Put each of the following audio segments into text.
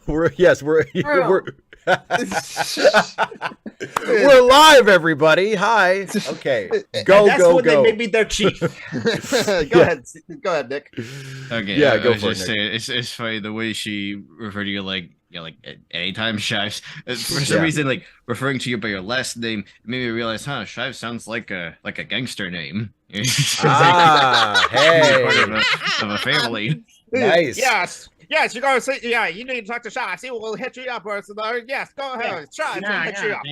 We're yes, we're True. we're live, everybody. Hi. Okay. And that's when they Go. made me their chief. Yeah. Go ahead, Nick. Okay, Yeah, I go was for it, just Nick. saying, it's funny the way she referred to you like, like anytime Shives. For some Yeah. reason, like referring to you by your last name made me realize, huh, Shives sounds like a gangster name. Ah, Part hey. of a family. Nice. Yes, you're going to say, yeah, you need to talk to Shives. He will hit you up. Or, yes, go ahead. Shives will hit you up.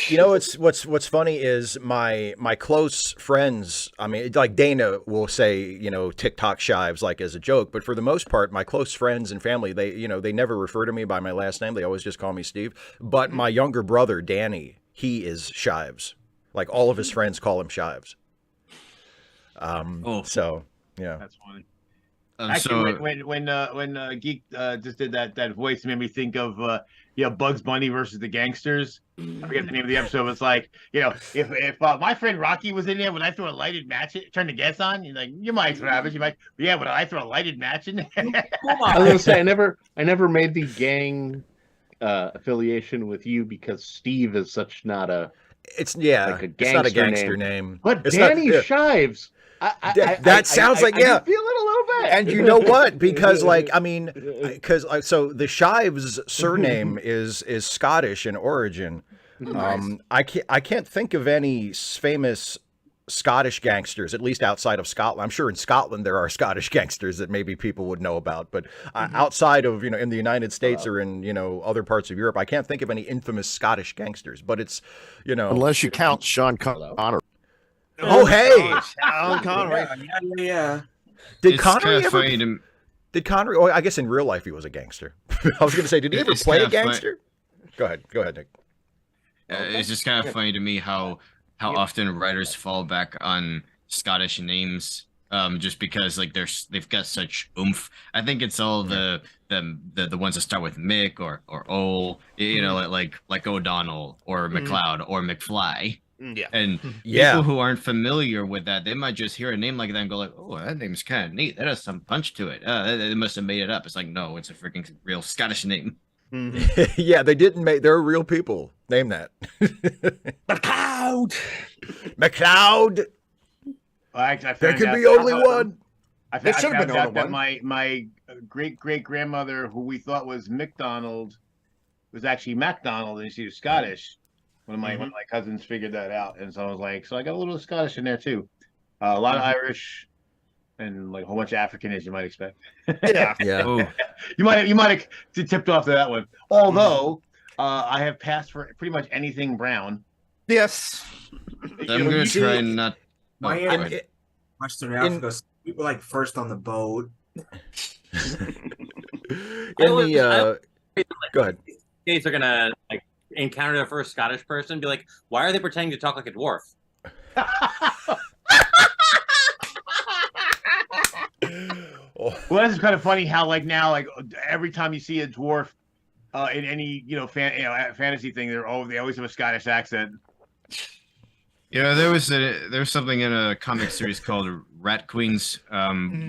You know what's funny is my close friends. I mean, like Dana will say, TikTok Shives like as a joke, but for the most part, my close friends and family, they never refer to me by my last name. They always just call me Steve. But my younger brother Danny, he is Shives. Like all of his friends call him Shives. So yeah. That's funny. So Actually, when Geek just did that voice, it made me think of Bugs Bunny versus the Gangsters. I forget the name of the episode. It's like, if my friend Rocky was in there, would I throw a lighted match, turn the gas on? You're like, you might, Travis. You might, yeah. Would I throw a lighted match in there? I was gonna say I never made the gang affiliation with you because Steve is such not a It's it's not a gangster name. But It's Danny not, Shives. That sounds like I feel it a little bit. And you know what? Because so the Shives surname is Scottish in origin. I can't think of any famous Scottish gangsters, at least outside of Scotland. I'm sure in Scotland there are Scottish gangsters that maybe people would know about, but outside of in the United States or in other parts of Europe, I can't think of any infamous Scottish gangsters. But it's unless you count Sean Connery. Oh hey, Sean Connery. Yeah. did it's Connery kind of ever? funny to Did Connery? Oh, I guess in real life he was a gangster. I was going to say, did he ever It's play a kinda fun- gangster? Go ahead, Nick. It's just kind of funny to me how often writers fall back on Scottish names, just because like they've got such oomph. I think it's all the ones that start with Mick or Ol, like O'Donnell or McLeod or McFly. Yeah. And Yeah. people who aren't familiar with that, they might just hear a name like that and go like, "Oh, that name's kind of neat. That has some punch to it. They must have made it up." It's like, no, it's a freaking real Scottish name. Yeah, they didn't make. There are real people. Name that. McLeod. McLeod. I There found could out- be only one. There should have found been out only that one. my great grandmother, who we thought was McDonald, was actually MacDonald, and she was Scottish. One of my cousins figured that out, and so I was like, so I got a little Scottish in there too, a lot of Irish, and like a whole bunch of African, as you might expect. Yeah. Yeah. Oh, you might have tipped off to that one. Although I have passed for pretty much anything brown. Yes. I'm gonna try not. Oh, go Miami, ahead. Western Africa, we were like first on the boat. Go ahead. States are gonna like encounter their first Scottish person, be like, "Why are they pretending to talk like a dwarf?" Well, this is kind of funny how like now like every time you see a dwarf in any fantasy thing, they always have a Scottish accent. There was something in a comic series called Rat Queens,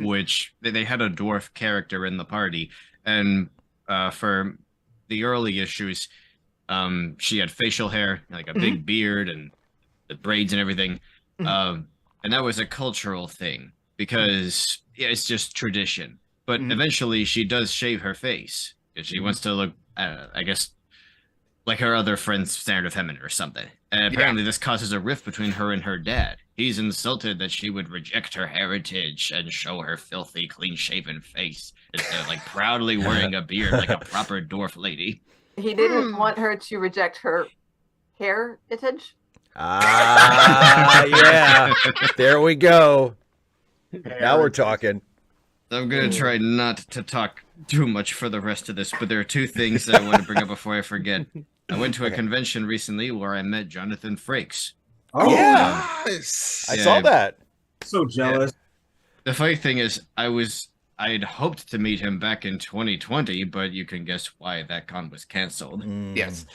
which they had a dwarf character in the party, and for the early issues, she had facial hair, like a big beard and the braids and everything, and that was a cultural thing because it's just tradition. But eventually, she does shave her face because she wants to look, I guess, like her other friends, standard feminine or something. And apparently this causes a rift between her and her dad. He's insulted that she would reject her heritage and show her filthy, clean-shaven face instead of like proudly wearing a beard like a proper dwarf lady. He didn't want her to reject her heritage. Ah, yeah. There we go. Now we're talking. I'm going to try not to talk too much for the rest of this, but there are two things that I want to bring up before I forget. I went to a convention recently where I met Jonathan Frakes. Oh, Yeah. I saw that. so jealous. The funny thing is, I'd hoped to meet him back in 2020, but you can guess why that con was canceled. Yes.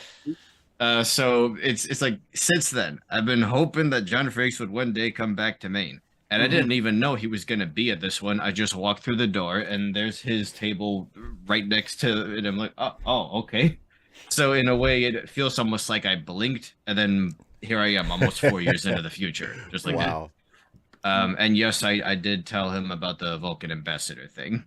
So it's like since then, I've been hoping that John Frakes would one day come back to Maine. And I didn't even know he was going to be at this one. I just walked through the door, and there's his table right next to it. And I'm like, oh, okay. So in a way, it feels almost like I blinked, and then here I am, almost 4 years into the future, just like Wow. that. And yes, I did tell him about the Vulcan ambassador thing.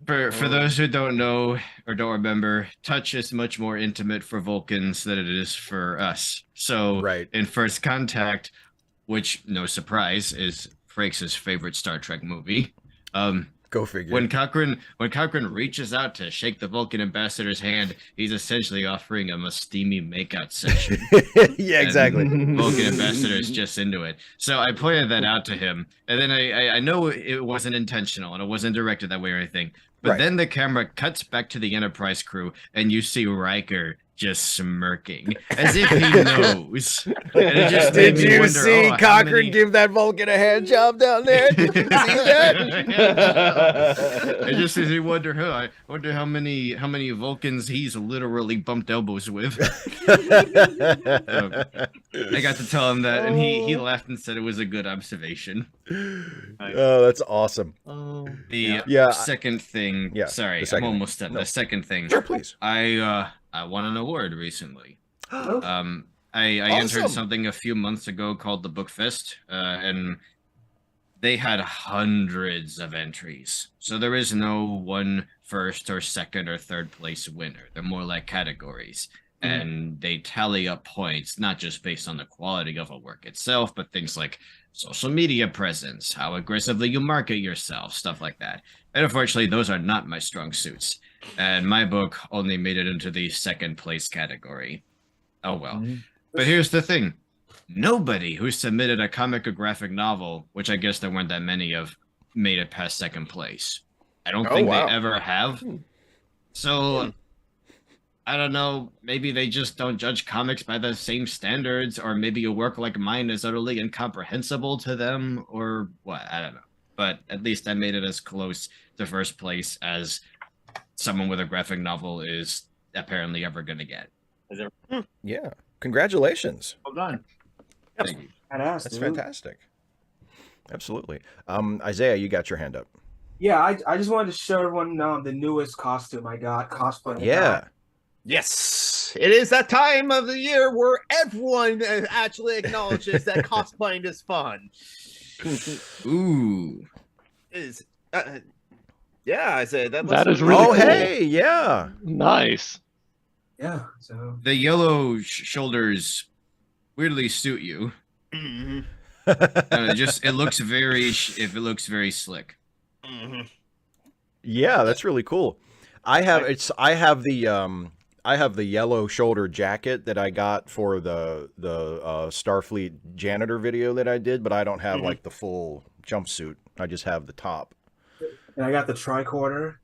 For those who don't know or don't remember, touch is much more intimate for Vulcans than it is for us. So Right. in First Contact, which, no surprise, is Frakes' favorite Star Trek movie, Go figure. when Cochrane reaches out to shake the Vulcan ambassador's hand, he's essentially offering him a steamy makeout session. Yeah, exactly. And Vulcan ambassador is just into it. So I pointed that out to him, and then I know it wasn't intentional and it wasn't directed that way or anything. But Right. then the camera cuts back to the Enterprise crew, and you see Riker just smirking as if he knows. And it just made Did me you wonder, see how Cochrane many- give that Vulcan a hand job down there? Did you see that? It just makes me wonder. I wonder how many Vulcans he's literally bumped elbows with. I got to tell him that, and he laughed and said it was a good observation. Oh, that's awesome. The Yeah. second thing. Yeah, Sorry, the second I'm thing. almost done. No. The second thing. Sure, please. I won an award recently. I entered Awesome. something a few months ago called the Book Fest, and they had hundreds of entries. So there is no one first or second or third place winner. They're more like categories. And they tally up points, not just based on the quality of a work itself, but things like social media presence, how aggressively you market yourself, stuff like that. And unfortunately, those are not my strong suits. And my book only made it into the second place category. Oh well. But here's the thing. Nobody who submitted a comic or graphic novel, which I guess there weren't that many of, made it past second place. I don't think wow. they ever have. So I don't know, maybe they just don't judge comics by the same standards, or maybe a work like mine is utterly incomprehensible to them, or what, I don't know. But at least I made it as close to first place as someone with a graphic novel is apparently ever going to get. Yeah. Congratulations. Well done. Thank you. That's fantastic. Absolutely. Isaiah, you got your hand up. Yeah, I just wanted to show everyone the newest costume I got, cosplay. Yeah. Yes, it is that time of the year where everyone actually acknowledges that cosplaying is fun. Ooh. Yeah, I say that. That looks is really Oh, cool. hey, yeah. Nice. Yeah, so The yellow shoulders weirdly suit you. Mhm, It looks very slick. mhm. Yeah, that's really cool. I have the yellow shoulder jacket that I got for the Starfleet janitor video that I did, but I don't have like the full jumpsuit. I just have the top. and I got the tricorder.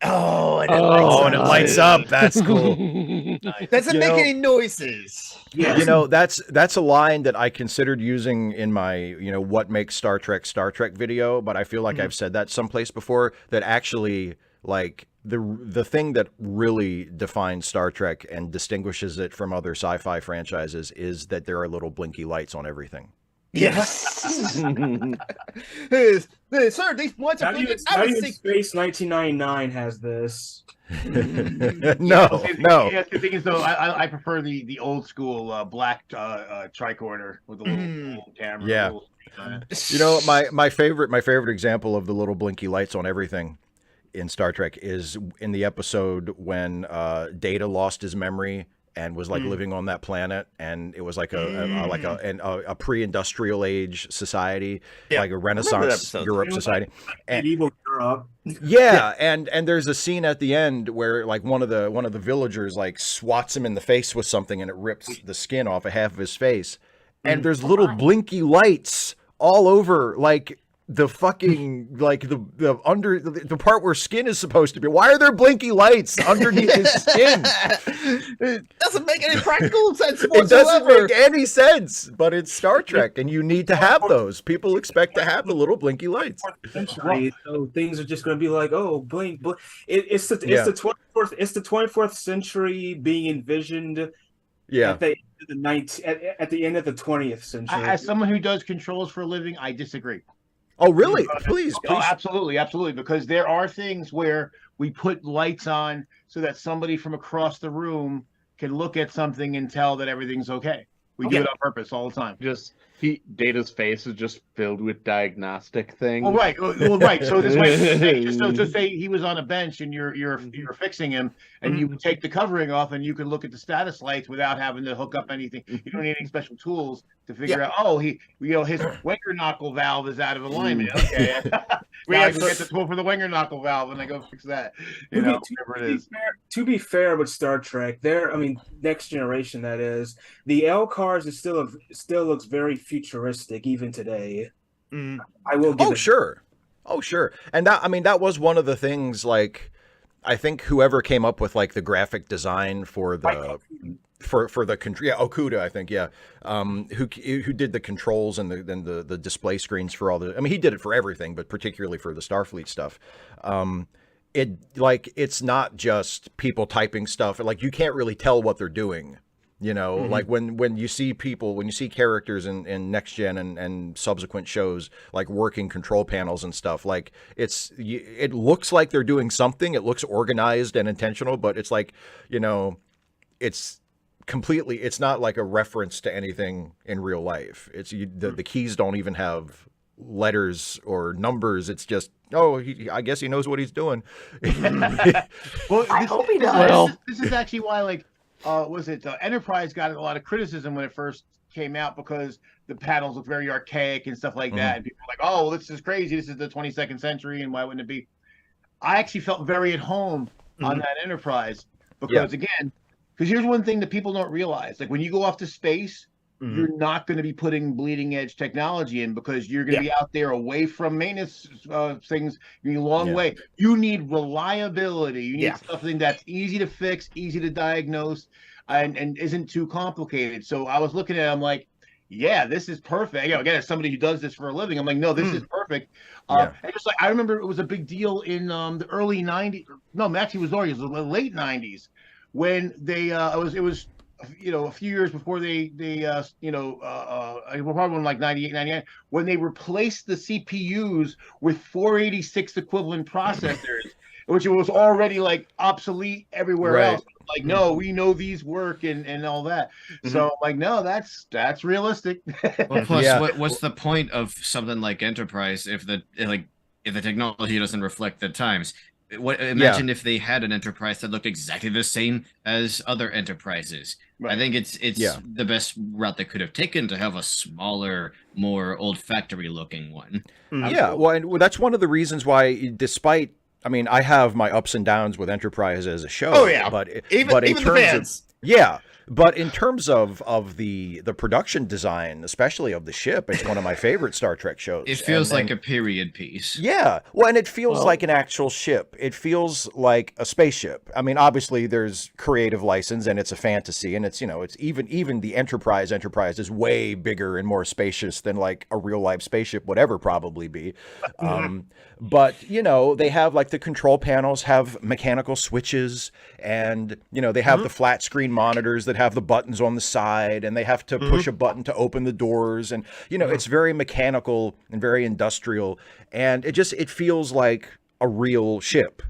Oh, and and it lights up. That's cool. Doesn't You make know- any noises. Yeah, You know, that's a line that I considered using in my, what makes Star Trek video, but I feel like I've said that someplace before, that actually, like, the thing that really defines Star Trek and distinguishes it from other sci-fi franchises is that there are little blinky lights on everything. Yes. Sir, these points are Not even, blinking. not even Space 1999 has this. No. Yeah, the thing is, though, I prefer the old school black tricorder with the little camera. Yeah. little screen on it. You know, my favorite example of the little blinky lights on everything in Star Trek is in the episode when Data lost his memory and was like living on that planet, and it was like a pre-industrial age society, like a Renaissance episode. Europe society. And, Medieval Europe. yeah, and there's a scene at the end where like one of the villagers like swats him in the face with something, and it rips the skin off of half of his face. And there's little blinky lights all over, like the fucking like the under the part where skin is supposed to be. Why are there blinky lights underneath his skin? It doesn't make any practical sense It whatsoever. doesn't make any sense, but it's Star Trek, and you need to have those. People expect to have the little blinky lights. Century, so things are just going to be like, oh, blink, blink. It's the 24th century being envisioned Yeah. At the end of the 20th century. As someone who does controls for a living, I disagree. Oh, really? Please. Oh, absolutely. Because there are things where we put lights on so that somebody from across the room can look at something and tell that everything's okay. We do it on purpose all the time. Data's face is just filled with diagnostic things. Oh, right. Well, right. So this way, just say he was on a bench and you're fixing him, and you take the covering off, and you can look at the status lights without having to hook up anything. You don't need any special tools to figure out. Oh, his winger knuckle valve is out of alignment. Okay, we have to get the tool for the winger knuckle valve, and I go fix that. Whatever it is. To be fair with Star Trek, Next Generation, that is, the L cars is still looks very futuristic even today. I will give sure. And that was one of the things, like, I think whoever came up with like the graphic design for the Okuda, I think, who did the controls and the display screens for all the, he did it for everything, but particularly for the Starfleet stuff. It's not just people typing stuff, like you can't really tell what they're doing. Like when you see characters in Next Gen and subsequent shows, like working control panels and stuff, like it looks like they're doing something. It looks organized and intentional, but it's like, it's not like a reference to anything in real life. The keys don't even have letters or numbers. It's just, I guess he knows what he's doing. Well, I hope he does. This is actually why, Enterprise got a lot of criticism when it first came out, because the panels look very archaic and stuff like that, and people were like, "Oh, this is crazy. This is the 22nd century, and why wouldn't it be?" I actually felt very at home on that Enterprise because, again, here's one thing that people don't realize: like when you go off to space, you're not going to be putting bleeding edge technology in, because you're going to be out there away from maintenance things. You need a long way. You need reliability. You need something that's easy to fix, easy to diagnose, and isn't too complicated. So I was looking at it, I'm like, yeah, this is perfect. Again, as somebody who does this for a living, I'm like, no, this is perfect. And just like, I remember it was a big deal in the early 90s. No, actually it was the late 90s when they it was a few years before they probably in like 98, 99, when they replaced the CPUs with 486 equivalent processors, which was already like obsolete everywhere else. Like, no, we know these work and all that. So like, no, that's realistic. Well, plus, what's the point of something like Enterprise if the technology doesn't reflect the times? Imagine if they had an Enterprise that looked exactly the same as other Enterprises. I think it's the best route they could have taken, to have a smaller, more old factory looking one. Yeah, well, and that's one of the reasons why, despite, I have my ups and downs with Enterprise as a show. Oh yeah, but even in the terms fans. But in terms of the production design, especially of the ship, it's one of my favorite Star Trek shows. It feels like a period piece. Yeah. Well, and it feels like an actual ship. It feels like a spaceship. Obviously there's creative license and it's a fantasy, and it's, it's even the Enterprise is way bigger and more spacious than like a real life spaceship would ever probably be. But, they have like the control panels have mechanical switches, and, they have the flat screen monitors that have the buttons on the side, and they have to push a button to open the doors. And, it's very mechanical and very industrial. And it feels like a real ship,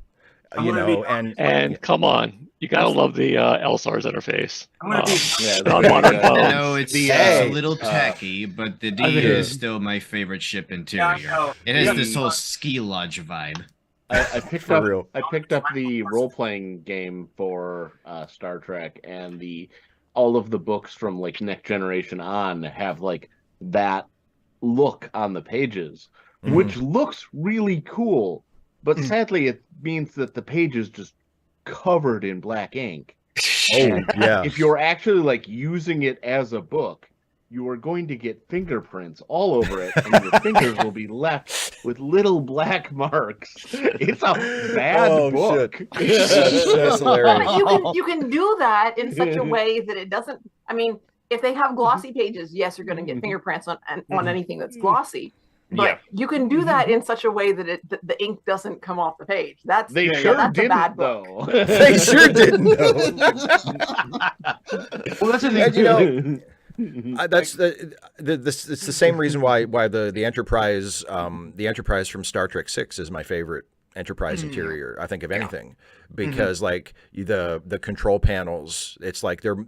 and come on. You gotta love the LSARS interface. It's a little tacky, but the D is still my favorite ship interior. It has this whole ski lodge vibe. I picked up the role-playing game for Star Trek, and all of the books from like Next Generation on have like that look on the pages, which looks really cool. But sadly, it means that the pages just covered in black ink. If you're actually like using it as a book, you are going to get fingerprints all over it, and your fingers will be left with little black marks. It's a bad book. That's hilarious. You can do that in such a way that it doesn't. If they have glossy pages, yes, you're going to get fingerprints on anything that's glossy. But you can do that in such a way that the ink doesn't come off the page. That's They that's sure a didn't, bad book. though. They sure didn't, though. Well, that's the thing. And, you know, that's it's the same reason why the Enterprise from Star Trek 6 is my favorite Enterprise interior, I think, of anything, because like the control panels, it's like they're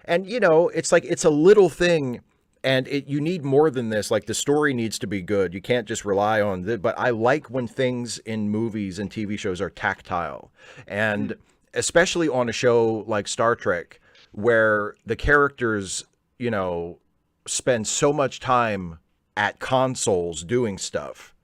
and you know, it's like it's a little thing. And you need more than this. Like, the story needs to be good. You can't just rely on it. But I like when things in movies and TV shows are tactile. And especially on a show like Star Trek, where the characters, you know, spend so much time at consoles doing stuff.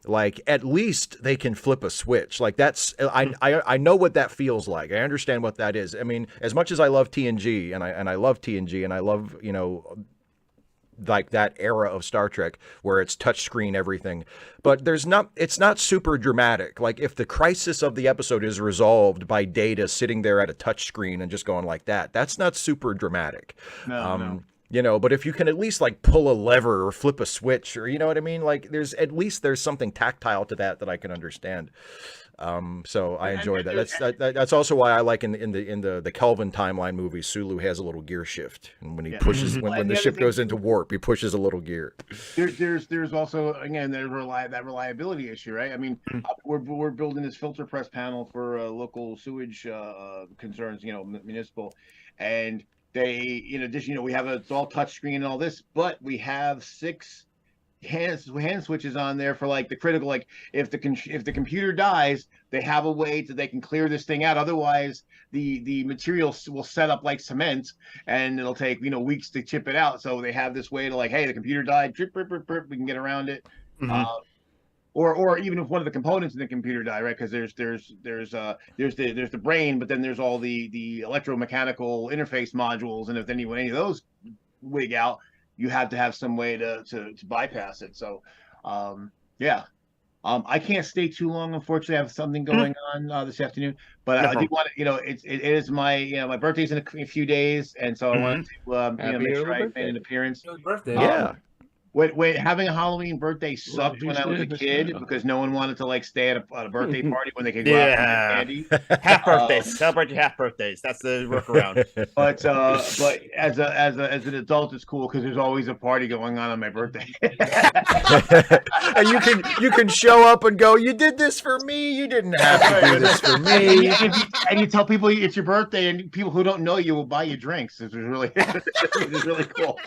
Like, at least they can flip a switch. Like, that's I know what that feels like. I understand what that is. I mean, as much as I love TNG and I love TNG and I love, you know, like that era of Star Trek where it's touchscreen everything, but it's not super dramatic. Like, if the crisis of the episode is resolved by Data sitting there at a touchscreen and just going like that, that's not super dramatic. No. You know, but if you can at least like pull a lever or flip a switch, or you know what I mean, like there's something tactile to that I can understand. So I enjoyed that. That's also why I like in the Kelvin timeline movie, Sulu has a little gear shift, and when he pushes when the ship goes into warp, he pushes a little gear. There's also, again, that reliability issue, right? I mean, we're building this filter press panel for local sewage concerns, you know, municipal, and they, in addition, you know, we have it's all touchscreen and all this, but we have 6 hand switches on there for like the critical, like if the computer dies, they have a way that they can clear this thing out. Otherwise the material will set up like cement and it'll take, you know, weeks to chip it out. So they have this way to like, hey, the computer died, we can get around it. Or even if one of the components in the computer die, right? Because there's the brain, but then there's all the electromechanical interface modules, and if any of those wig out, you have to have some way to bypass it. So, I can't stay too long. Unfortunately, I have something going on this afternoon. But I do want to, you know, it is my, you know, my birthday's in a few days, and so I wanted to, you know, make sure I made an appearance. Birthday. Yeah. Wait, having a Halloween birthday sucked when I was a kid because no one wanted to like stay at a birthday party when they could go out and get candy. Half birthdays, celebrate your half birthdays. That's the workaround. But as an adult, it's cool because there's always a party going on my birthday. And you can show up and go, you did this for me. You didn't have to do this for me. And you tell people it's your birthday, and people who don't know you will buy you drinks. It's really cool.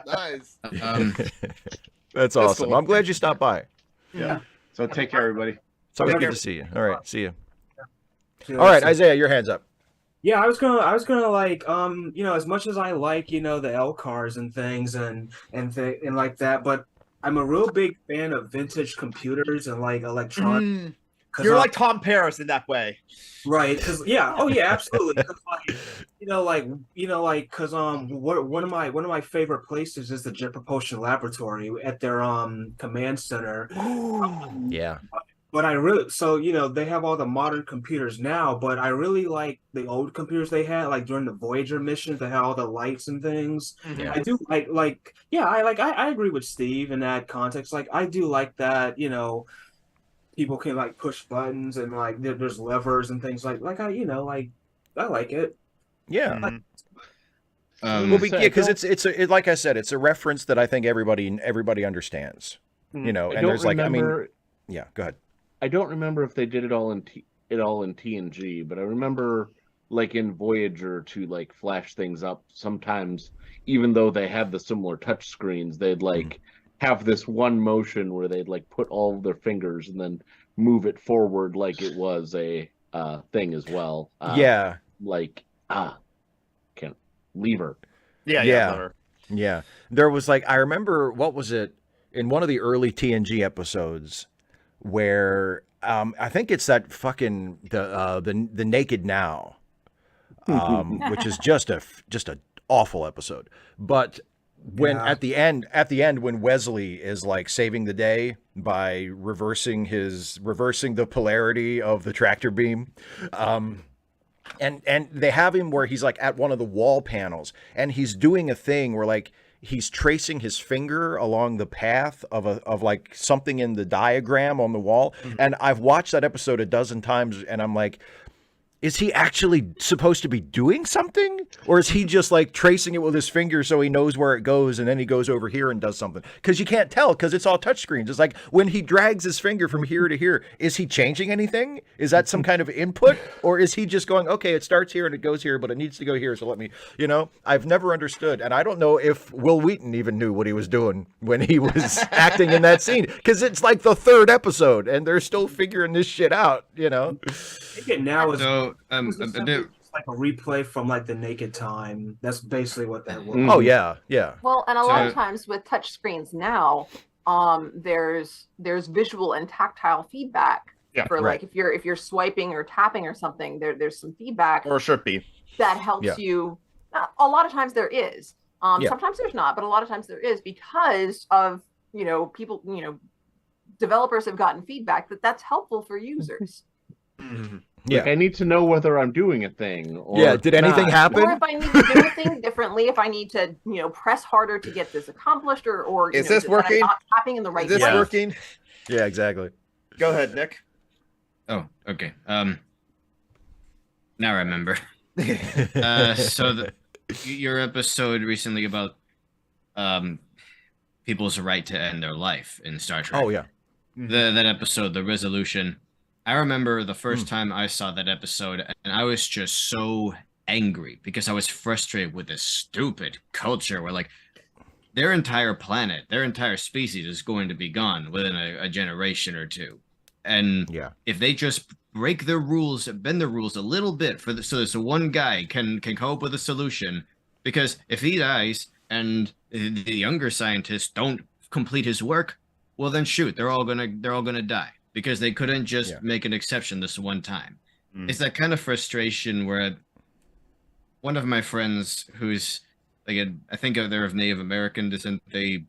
Nice. That's awesome. cool. I'm glad you stopped by. Yeah. So take care, everybody. It's always good to see you. All right, see you. All right, Isaiah, your hand's up. Yeah, I was gonna like, you know, as much as I like, you know, the L cars and things and like that, but I'm a real big fan of vintage computers and like electronics. You're like Tom Paris in that way, right? Because absolutely. 'Cause, like, because one of my favorite places is the Jet Propulsion Laboratory at their command center. Yeah. But you know, they have all the modern computers now, but I really like the old computers they had, like during the Voyager missions, they had all the lights and things. Yeah. I do I agree with Steve in that context. Like, I do like that, you know, people can like push buttons and like there's levers and things like I like it. Yeah. Because it's like I said, it's a reference that I think everybody understands. You know, and there's like, yeah, go ahead. I don't remember if they did it all in TNG, but I remember like in Voyager to like flash things up. Sometimes, even though they had the similar touch screens, they'd like have this one motion where they'd like put all of their fingers and then move it forward like it was a thing as well. Lever. Yeah. There was like, I remember, what was it in one of the early TNG episodes where I think it's that fucking the Naked Now, which is just a awful episode. But when at the end when Wesley is like saving the day by reversing the polarity of the tractor beam, and they have him where he's like at one of the wall panels and he's doing a thing where like he's tracing his finger along the path of like something in the diagram on the wall. And I've watched that episode a dozen times, and I'm like, is he actually supposed to be doing something? Or is he just like tracing it with his finger so he knows where it goes, and then he goes over here and does something? Because you can't tell, because it's all touchscreens. It's like when he drags his finger from here to here, is he changing anything? Is that some kind of input? Or is he just going, okay, it starts here and it goes here, but it needs to go here, so let me, I've never understood. And I don't know if Will Wheaton even knew what he was doing when he was acting in that scene, because it's like the third episode and they're still figuring this shit out, I think it now is So, just like a replay from like the Naked Time. That's basically what that was. Oh yeah, yeah. Well, and a lot of times with touch screens now, there's visual and tactile feedback for like if you're swiping or tapping or something, there's some feedback Or should be. that helps you. A lot of times there is. Sometimes there's not, but a lot of times there is, because of people, developers have gotten feedback that's helpful for users. Yeah, I need to know whether I'm doing a thing. Or did anything happen? Or if I need to do a thing differently, if I need to, press harder to get this accoused, or Is this working? I'm not tapping in the right Is this place. working? Yeah, exactly. Go ahead, Nick. Oh, okay. Now I remember. So your episode recently about people's right to end their life in Star Trek. Oh yeah. That episode, the resolution. I remember the first time I saw that episode, and I was just so angry because I was frustrated with this stupid culture where, like, their entire planet, their entire species is going to be gone within a generation or two. And if they just break their rules, bend the rules a little bit so this one guy can come up with a solution, because if he dies and the younger scientists don't complete his work, well then shoot, they're all gonna die. Because they couldn't just make an exception this one time. It's that kind of frustration where one of my friends, who's like I think they're of Native American descent, they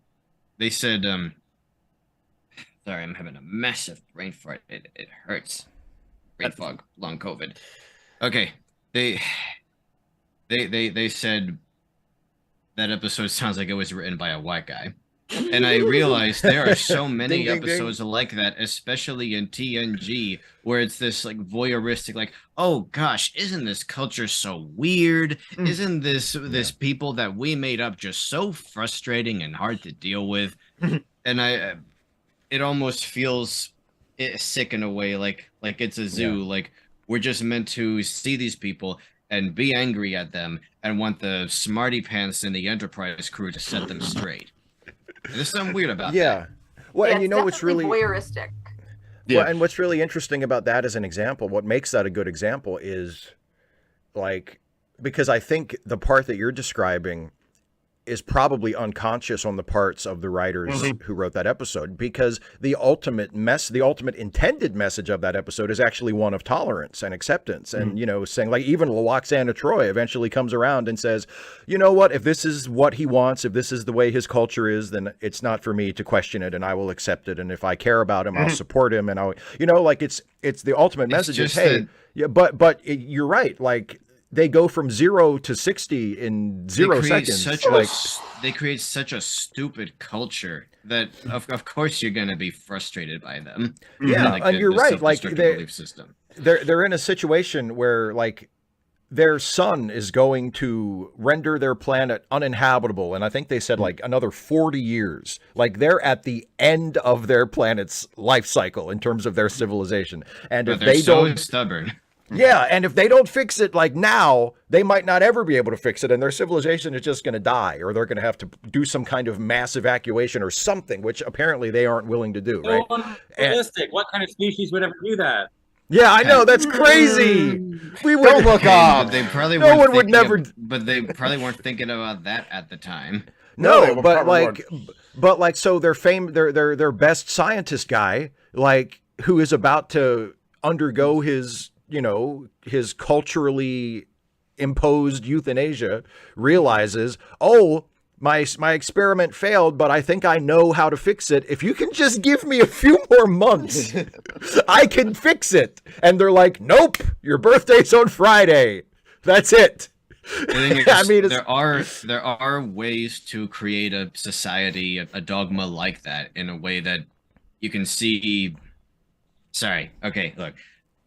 said, sorry, I'm having a massive brain fart. It hurts. Brain fog, long COVID. Okay, they said that episode sounds like it was written by a white guy. And I realized there are so many episodes like that, especially in TNG, where it's this like voyeuristic, like, oh gosh, isn't this culture so weird? Isn't this people that we made up just so frustrating and hard to deal with? And it almost feels sick in a way, like it's a zoo. Like we're just meant to see these people and be angry at them and want the smarty pants in the Enterprise crew to set them straight. There's something weird about that. Well, and what's really voyeuristic. Well, and what's really interesting about that as an example, what makes that a good example is like, because I think the part that you're describing is probably unconscious on the parts of the writers who wrote that episode, because the ultimate intended message of that episode is actually one of tolerance and acceptance. And, saying like, even Loxana Troy eventually comes around and says, you know what, if this is what he wants, if this is the way his culture is, then it's not for me to question it and I will accept it. And if I care about him, I'll support him. And it's the ultimate message is, hey, but you're right. Like, they go from 0 to 60 in 0 seconds. They create such a stupid culture that, of course, you're going to be frustrated by them. Yeah, and you're right. Like they're in a situation where like their sun is going to render their planet uninhabitable, and I think they said like another 40 years. Like they're at the end of their planet's life cycle in terms of their civilization, and if they don't, stubborn. Yeah, and if they don't fix it like now, they might not ever be able to fix it, and their civilization is just going to die, or they're going to have to do some kind of mass evacuation or something, which apparently they aren't willing to do, right? Unrealistic. What kind of species would ever do that? Yeah, I know, that's crazy. We would look up. They probably no one would never. But they probably weren't thinking about that at the time. No, but like, so their best scientist guy, like, who is about to undergo his culturally imposed euthanasia, realizes, oh, my experiment failed, but I think I know how to fix it. If you can just give me a few more months, I can fix it. And they're like, nope, your birthday's on Friday. That's it. The thing is, I mean, there are ways to create a society, a dogma like that in a way that you can see. Sorry. Okay, look.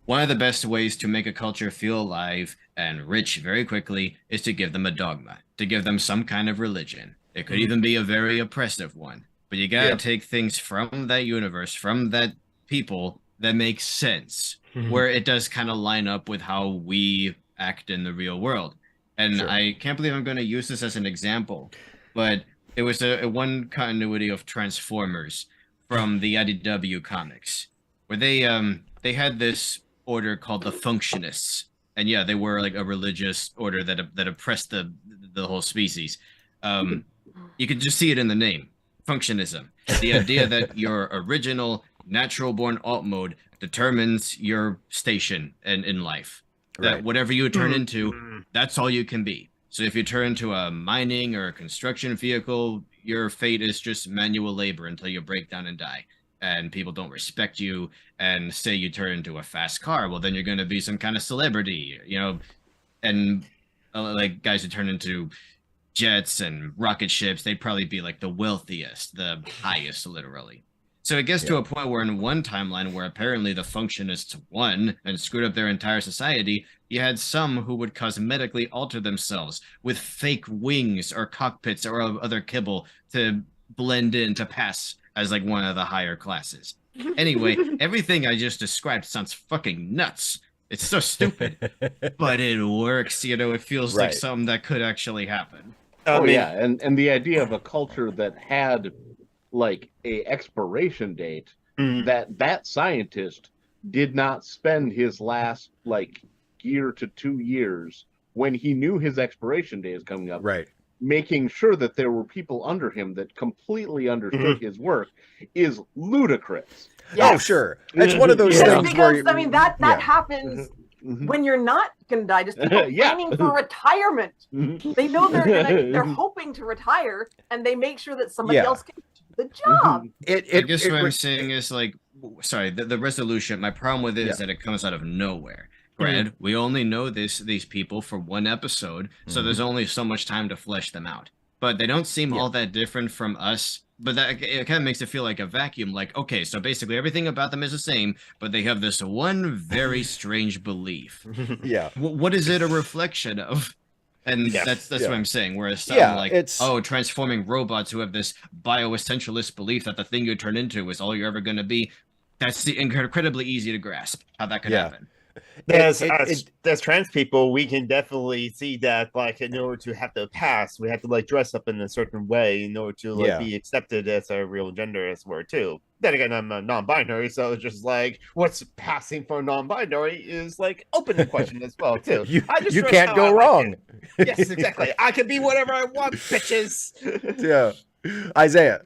One of the best ways to make a culture feel alive and rich very quickly is to give them a dogma, to give them some kind of religion. It could even be a very oppressive one. But you gotta take things from that universe, from that people, that makes sense, where it does kind of line up with how we act in the real world. And I can't believe I'm going to use this as an example, but it was a one continuity of Transformers from the IDW comics, where they had this order called the Functionists, and yeah, they were like a religious order that oppressed the whole species. You could just see it in the name, Functionism. The idea that your original natural-born alt mode determines your station in life. That whatever you turn into, that's all you can be. So if you turn into a mining or a construction vehicle, your fate is just manual labor until you break down and die. And people don't respect you, and say you turn into a fast car, well, then you're going to be some kind of celebrity, you know, and like guys who turn into jets and rocket ships, they'd probably be like the wealthiest, the highest, literally. So it gets to a point where in one timeline where apparently the Functionists won and screwed up their entire society, you had some who would cosmetically alter themselves with fake wings or cockpits or other kibble to blend in, to pass as like one of the higher classes. Anyway, everything I just described sounds fucking nuts. It's so stupid, but it works. You know, it feels like something that could actually happen. Yeah, and the idea of a culture that had like a expiration date, that scientist did not spend his last like year to 2 years, when he knew his expiration date is coming up, making sure that there were people under him that completely understood his work, is ludicrous. Yes. Oh, sure. It's one of those things because I mean that happens when you're not going to die. Just people planning for retirement. They know they're hoping to retire, and they make sure that somebody else can do the job. I guess what I'm saying is like, sorry, the resolution. My problem with it is that it comes out of nowhere. Granted, we only know these people for one episode, so there's only so much time to flesh them out. But they don't seem all that different from us. But that it kind of makes it feel like a vacuum. Like, okay, so basically everything about them is the same, but they have this one very strange belief. What is it a reflection of? And that's what I'm saying. Whereas some like, transforming robots who have this bioessentialist belief that the thing you turn into is all you're ever going to be. That's incredibly easy to grasp how that could happen. As trans people, we can definitely see that, like, in order to have the pass, we have to like dress up in a certain way in order to like be accepted as a real gender as well too. Then again, I'm a non-binary, so it's just like what's passing for non-binary is like open question as well too. You can't go wrong. Yes, exactly. I can be whatever I want, bitches. Isaiah.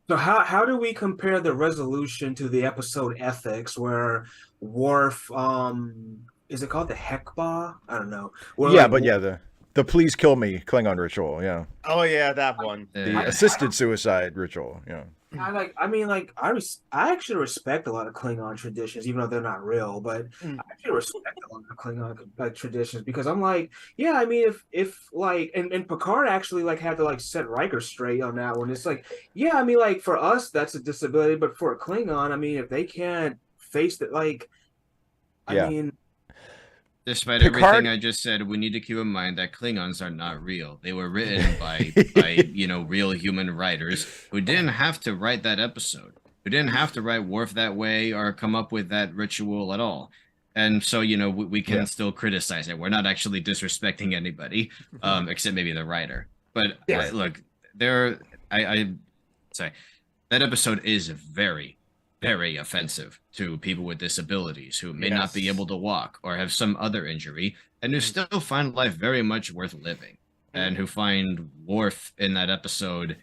So how do we compare the resolution to the episode Ethics, where Worf, is it called the Hekba? I don't know. The please kill me Klingon ritual. Yeah. Oh yeah, that one. The assisted suicide ritual. Yeah. I actually respect a lot of Klingon traditions, even though they're not real. But I actually respect a lot of Klingon traditions, because I'm like, I mean, if like, and Picard actually like had to like set Riker straight on that one. It's like, I mean, like for us that's a disability, but for a Klingon, I mean, if they can't face it, like, I mean. Despite everything I just said, we need to keep in mind that Klingons are not real. They were written by real human writers who didn't have to write that episode, who didn't have to write Worf that way or come up with that ritual at all. And so, we can still criticize it. We're not actually disrespecting anybody, except maybe the writer. But look, sorry, that episode is very, very offensive to people with disabilities who may not be able to walk or have some other injury, and who still find life very much worth living, and who find Worf in that episode,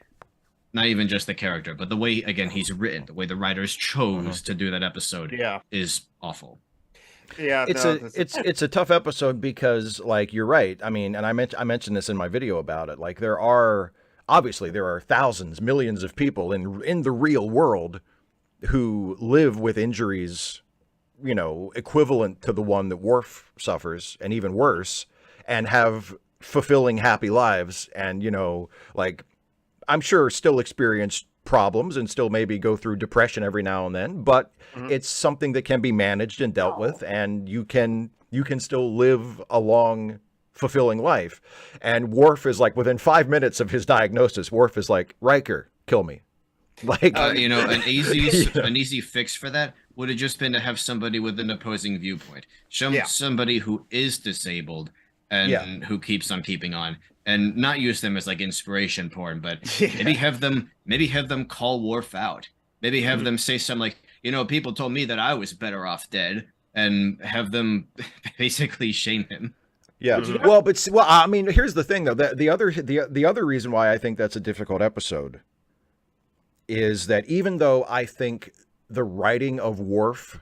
not even just the character, but the way, again, he's written, the way the writers chose to do that episode is awful. It's a tough episode because, like, you're right. I mean, and I mentioned this in my video about it. Like, there are thousands, millions of people in the real world who live with injuries, equivalent to the one that Worf suffers, and even worse, and have fulfilling, happy lives, and like I'm sure still experience problems and still maybe go through depression every now and then, but it's something that can be managed and dealt with, and you can still live a long, fulfilling life. And Worf is like, within 5 minutes of his diagnosis, Worf is like, Riker, kill me. Like, an easy fix for that would have just been to have somebody with an opposing viewpoint. Somebody who is disabled and who keeps on keeping on, and not use them as like inspiration porn, but maybe have them call Worf out. Maybe have them say something like, people told me that I was better off dead, and have them basically shame him. Yeah. Well, I mean, here's the thing though. The other reason why I think that's a difficult episode is that even though I think the writing of Worf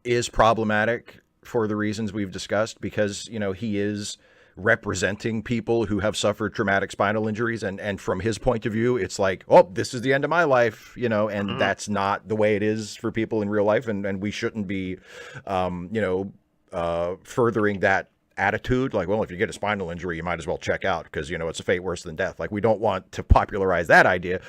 is problematic for the reasons we've discussed, because he is representing people who have suffered traumatic spinal injuries, and from his point of view, it's like, oh, this is the end of my life, and that's not the way it is for people in real life, and we shouldn't be furthering that attitude, like, well, if you get a spinal injury, you might as well check out because it's a fate worse than death. Like, we don't want to popularize that idea,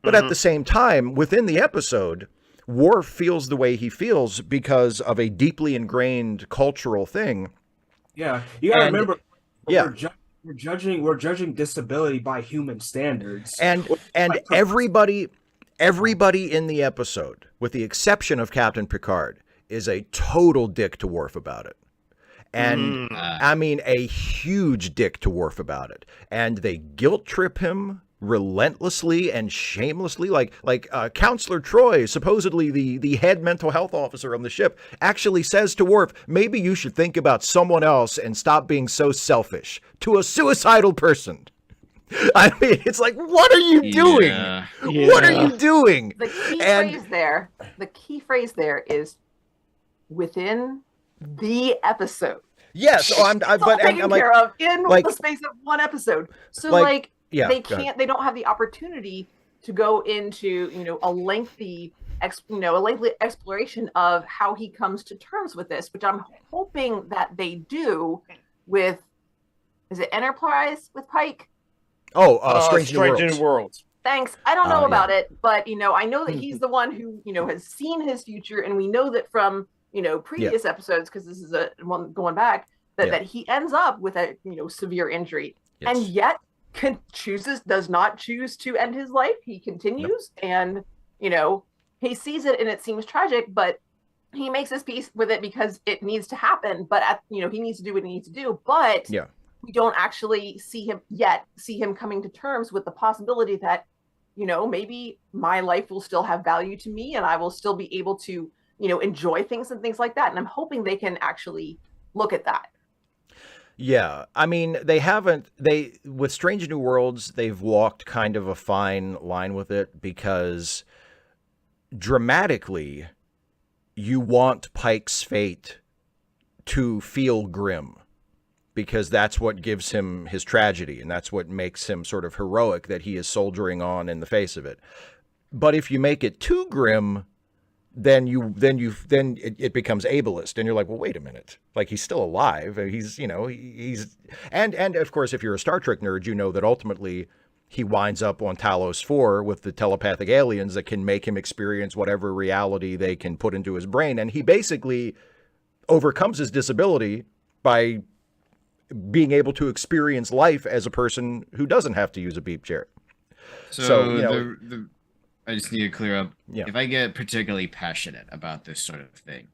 but at the same time, within the episode, Worf feels the way he feels because of a deeply ingrained cultural thing. Yeah, you gotta remember. Yeah, we're judging disability by human standards, and everybody in the episode, with the exception of Captain Picard, is a total dick to Worf about it. And I mean, a huge dick to Worf about it. And they guilt trip him relentlessly and shamelessly, like Counselor Troy, supposedly the head mental health officer on the ship, actually says to Worf, maybe you should think about someone else and stop being so selfish, to a suicidal person. I mean, it's like, what are you doing? Yeah. What are you doing? The key phrase there is within the episode. Yes, I'm taken care of in the space of one episode. So they don't have the opportunity to go into a lengthy exploration of how he comes to terms with this, which I'm hoping that they do with, is it Enterprise with Pike? Strange New Worlds. Thanks. I don't know about it, but I know that he's the one who has seen his future, and we know that from previous episodes, because this is a one going back, that he ends up with a severe injury, and yet does not choose to end his life. He continues, and he sees it, and it seems tragic, but he makes his peace with it because it needs to happen. But he needs to do what he needs to do. But we don't actually see him coming to terms with the possibility that maybe my life will still have value to me, and I will still be able to enjoy things and things like that. And I'm hoping they can actually look at that. Yeah, I mean, with Strange New Worlds, they've walked kind of a fine line with it, because dramatically, you want Pike's fate to feel grim, because that's what gives him his tragedy, and that's what makes him sort of heroic, that he is soldiering on in the face of it. But if you make it too grim, then it becomes ableist, and you're like, well, wait a minute, like, he's still alive, and he's and of course, if you're a Star Trek nerd, you know that ultimately he winds up on Talos 4 with the telepathic aliens that can make him experience whatever reality they can put into his brain, and he basically overcomes his disability by being able to experience life as a person who doesn't have to use a beep chair. So I just need to clear up. If I get particularly passionate about this sort of thing,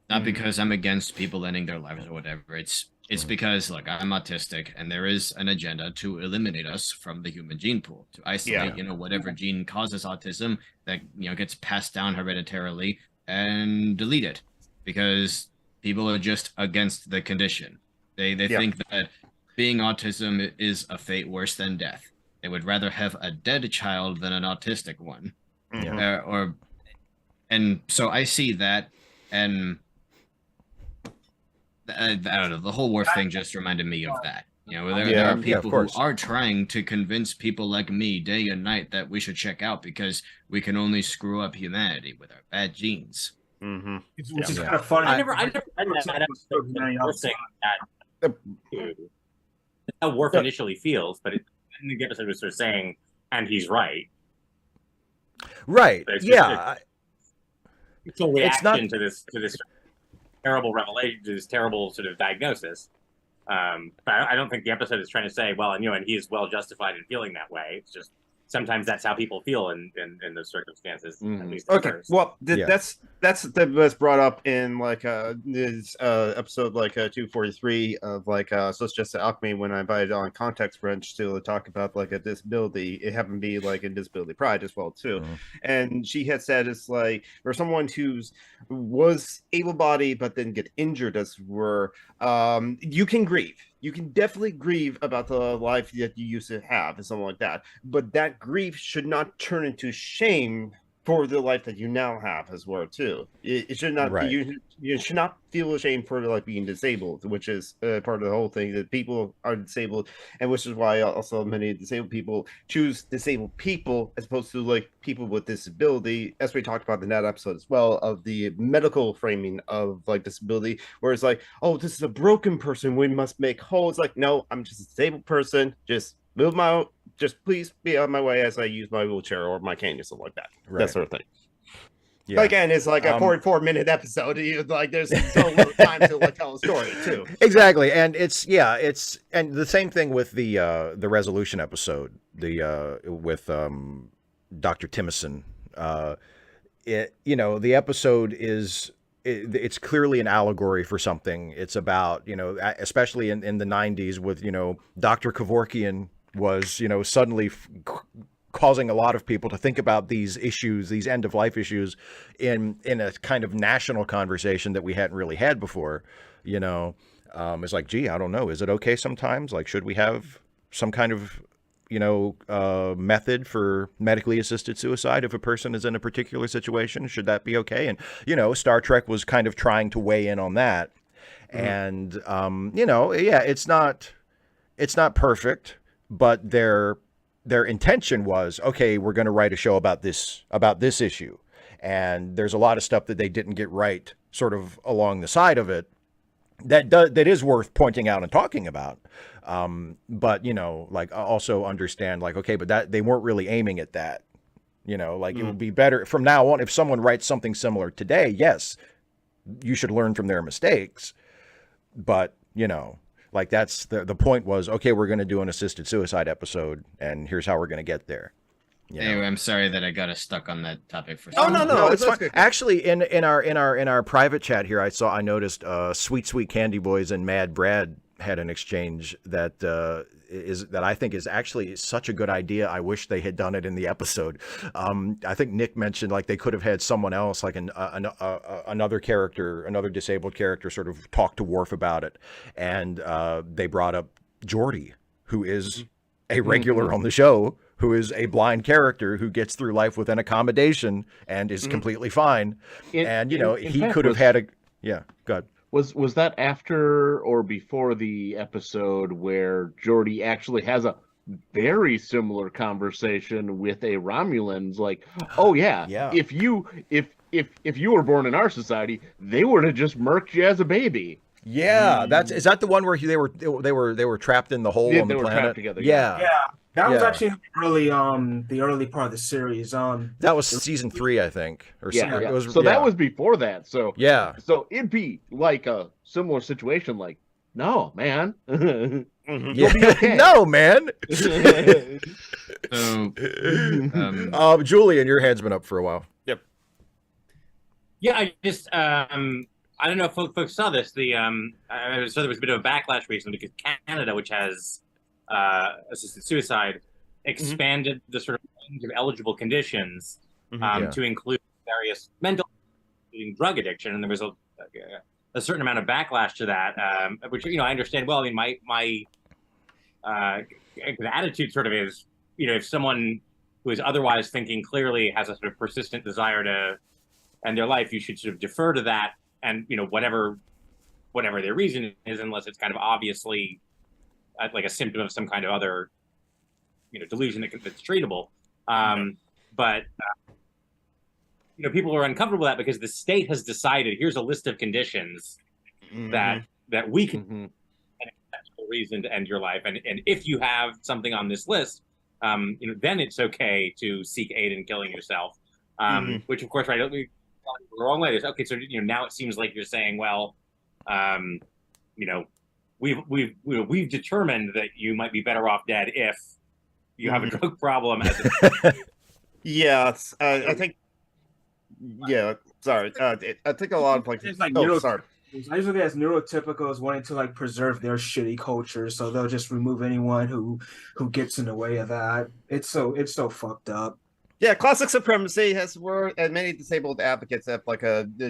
not because I'm against people ending their lives or whatever, it's because, look, I'm autistic, and there is an agenda to eliminate us from the human gene pool, to isolate, whatever gene causes autism that, gets passed down hereditarily, and delete it, because people are just against the condition. They think that being autism is a fate worse than death. They would rather have a dead child than an autistic one. And so I see that, and I don't know, the whole Worf thing just reminded me of that. There are people who are trying to convince people like me day and night that we should check out because we can only screw up humanity with our bad genes. Which is kind of funny. I never read that episode saying that. Worf initially feels, but in the episode was sort of saying, and he's right. Right. Yeah. It's a reaction to this terrible revelation, to this terrible sort of diagnosis. But I don't think the episode is trying to say, well, and he is well justified in feeling that way. It's just sometimes that's how people feel in those circumstances. At least okay. Well, that's what's brought up in like this episode like 243 of like so it's just alchemy when I invited on Context Wrench to talk about like a disability. It happened to be like in disability pride as well too, and she had said it's like for someone was able-bodied but then get injured as were you can grieve. You can definitely grieve about the life that you used to have and something like that. But that grief should not turn into shame for the life that you now have as well, too. It should not be, you should not feel ashamed for like being disabled, which is part of the whole thing that people are disabled, and which is why also many disabled people choose disabled people as opposed to like people with disability, as we talked about in that episode as well, of the medical framing of like disability, where it's like, oh, this is a broken person, we must make whole. It's like, no, I'm just a disabled person, just please be on my way as I use my wheelchair or my cane or something like that. That sort of thing. Yeah. But again, it's like a 44-minute episode. Like there's so little time to like tell a story too. Exactly, and it's and the same thing with the resolution episode, with Dr. Timison. The episode is. It's clearly an allegory for something. It's about, especially in the 90s with, Dr. Kevorkian was, suddenly causing a lot of people to think about these issues, these end of life issues in a kind of national conversation that we hadn't really had before. It's like, gee, I don't know. Is it okay sometimes? Like, should we have some kind of method for medically assisted suicide if a person is in a particular situation? Should that be okay? And, Star Trek was kind of trying to weigh in on that. And, it's not perfect, but their intention was, okay, we're going to write a show about this issue. And there's a lot of stuff that they didn't get right sort of along the side of it that is worth pointing out and talking about. But like also understand like, okay, but that they weren't really aiming at that, like it would be better from now on if someone writes something similar today. Yes, you should learn from their mistakes, but like that's the point was, okay, we're going to do an assisted suicide episode and here's how we're going to get there. Anyway, I'm sorry that I got us stuck on that topic for. No, it's fine. Actually, in our private chat here, I noticed Sweet Candy Boys and Mad Brad had an exchange that I think is actually such a good idea. I wish they had done it in the episode. I think Nick mentioned like they could have had someone else, like another character, another disabled character, sort of talk to Worf about it, and they brought up Geordi, who is a regular on the show, who is a blind character who gets through life with an accommodation and is completely fine. He could have had go ahead. Was that after or before the episode where Geordi actually has a very similar conversation with a Romulan's like, oh yeah. if you were born in our society, they would have just murked you as a baby. Yeah, is that the one where they were trapped in the hole on the planet? Trapped together. Yeah. That was actually the early part of the series. That was season 3, I think. That was before that. So So it'd be like a similar situation. Like, no, man. Okay. No, man. Julian, your hand's been up for a while. Yep. Yeah, I just I don't know if folks saw this. I saw there was a bit of a backlash recently because Canada, which has assisted suicide, expanded the sort of range of eligible conditions to include various mental, including drug addiction, and there was a certain amount of backlash to that, which I understand well. I mean, my attitude sort of is, if someone who is otherwise thinking clearly has a sort of persistent desire to end their life, you should sort of defer to that, and whatever their reason is, unless it's kind of obviously like a symptom of some kind of other, delusion that's treatable. But people are uncomfortable with that because the state has decided here's a list of conditions that we can, and viable reason to end your life. And if you have something on this list, then it's okay to seek aid in killing yourself. Which, of course, right, don't be the wrong way. Okay, so now it seems like you're saying, well, we've determined that you might be better off dead if you have a drug problem. Yes, I think. Yeah, sorry. I think a lot of like. Sorry. I usually as neurotypicals wanting to like preserve their shitty culture, so they'll just remove anyone who gets in the way of that. It's so fucked up. Yeah, classic supremacy has where and many disabled advocates have like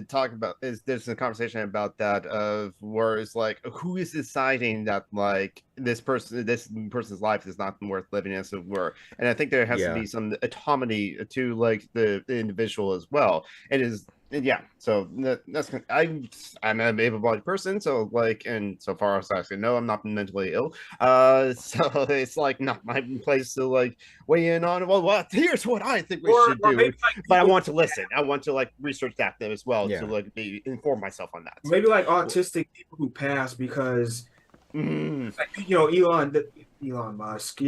talk about there's a conversation about that of where it's like who is deciding that like this person's life is not worth living as it were, and I think there has to be some autonomy to like the individual as well. It is. Yeah, so that's I'm an able-bodied person, so like, and so far as I can know, I'm not mentally ill. So it's like not my place to like weigh in on. Well, here's what I think we should do, maybe, like, but I want to listen. I want to like research that as well to like inform myself on that. Maybe like autistic people who pass because Elon Musk,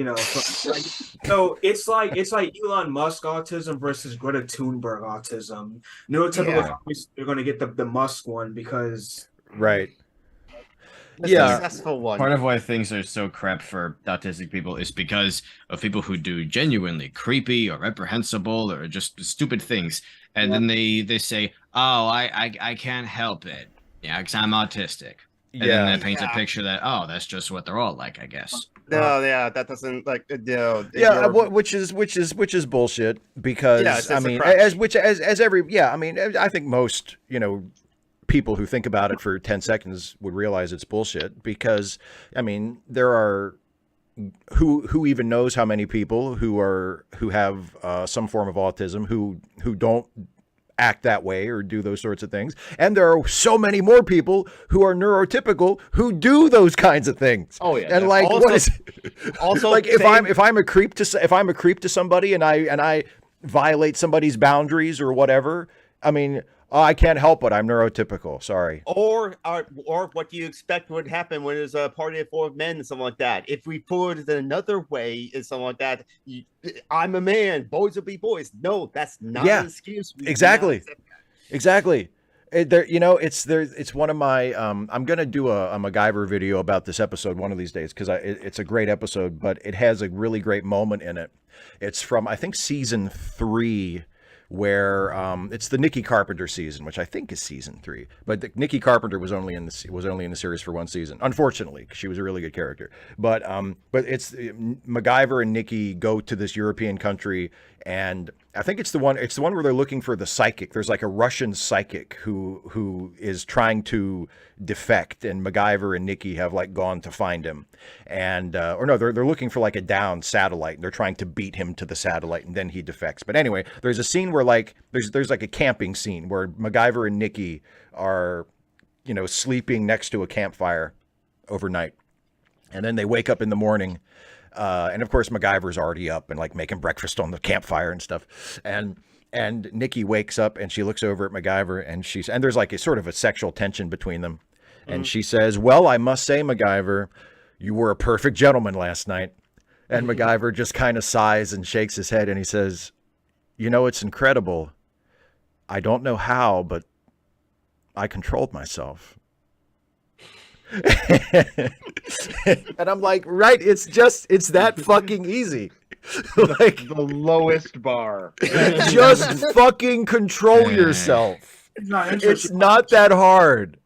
so it's like Elon Musk autism versus Greta Thunberg autism. Neurotypical, you're going to get the Musk one because successful one. Part of why things are so crap for autistic people is because of people who do genuinely creepy or reprehensible or just stupid things, and then they say, "Oh, I can't help it, because I'm autistic." And then that paints a picture that, that's just what they're all like, I guess. No, that doesn't like which is bullshit because I mean I think most people who think about it for 10 seconds would realize it's bullshit because I mean there are who even knows how many people who have some form of autism who don't act that way or do those sorts of things, and there are so many more people who are neurotypical who do those kinds of things. And like also, what is also like if I'm a creep to somebody and I violate somebody's boundaries or whatever, I mean I can't help it, I'm neurotypical, sorry. Or what do you expect would happen when there's a party of 4 men and something like that? If we put it another way and something like that, I'm a man, boys will be boys. No, that's not an excuse. Exactly. It's one of my I'm gonna do a MacGyver video about this episode one of these days because it's a great episode, but it has a really great moment in it. It's from I think season 3. Where it's the Nikki Carpenter season, which I think is season 3, but Nikki Carpenter was only in the series for 1 season, unfortunately, because she was a really good character. But it's MacGyver and Nikki go to this European country, and I think it's the one where they're looking for the psychic. There's like a Russian psychic who is trying to defect, and MacGyver and Nikki have like gone to find him, and they're looking for like a downed satellite, and they're trying to beat him to the satellite, and then he defects. But anyway, there's a scene where like there's like a camping scene where MacGyver and Nikki are sleeping next to a campfire overnight, and then they wake up in the morning. And of course, MacGyver's already up and like making breakfast on the campfire and stuff. And Nikki wakes up and she looks over at MacGyver and there's like a sort of a sexual tension between them. And she says, "Well, I must say, MacGyver, you were a perfect gentleman last night." And MacGyver just kind of sighs and shakes his head and he says, "It's incredible. I don't know how, but I controlled myself." And I'm like, right, it's that fucking easy. Like the lowest bar. Just fucking control yourself. It's not that hard.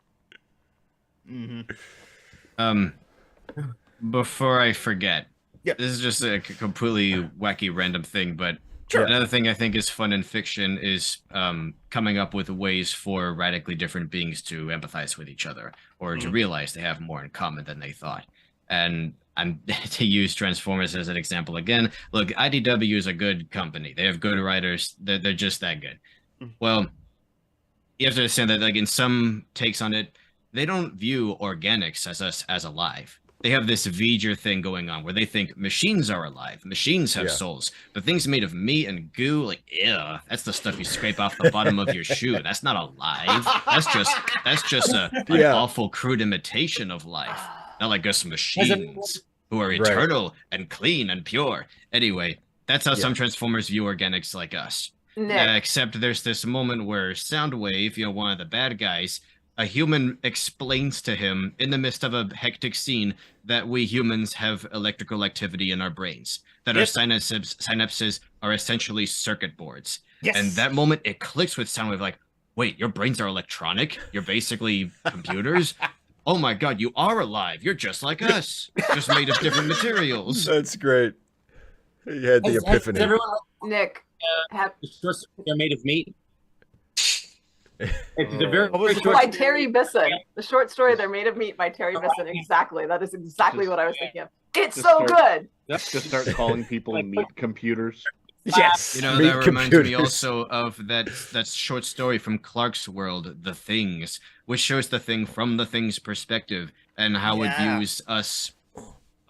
Before I forget, this is just a completely wacky random thing, but another thing I think is fun in fiction is coming up with ways for radically different beings to empathize with each other or to realize they have more in common than they thought. And I'm to use Transformers as an example again. Look, IDW is a good company. They have good writers. They're just that good. Well, you have to understand that like in some takes on it, they don't view organics as alive. They have this V'ger thing going on where they think machines are alive. Machines have souls. But things made of meat and goo, like, ew, that's the stuff you scrape off the bottom of your shoe. That's not alive. That's just an awful crude imitation of life. not like us machines who are eternal and clean and pure. Anyway, that's how some Transformers view organics like us. Except there's this moment where Soundwave, one of the bad guys, a human explains to him in the midst of a hectic scene that we humans have electrical activity in our brains, that our synapses are essentially circuit boards. Yes. And that moment, it clicks with Soundwave like, wait, your brains are electronic? You're basically computers? Oh my God, you are alive. You're just like us, just made of different materials. That's great. He had the epiphany. Has everyone, Nick, they're made of meat? It's a very short by Terry Bisson. The short story "They're Made of Meat" by Terry Bisson. Exactly. That is exactly what I was thinking of. It's so good. Just start calling people meat computers. Yes. That reminds me also of that short story from Clark's World, The Things, which shows the Thing from the Thing's perspective and how it views us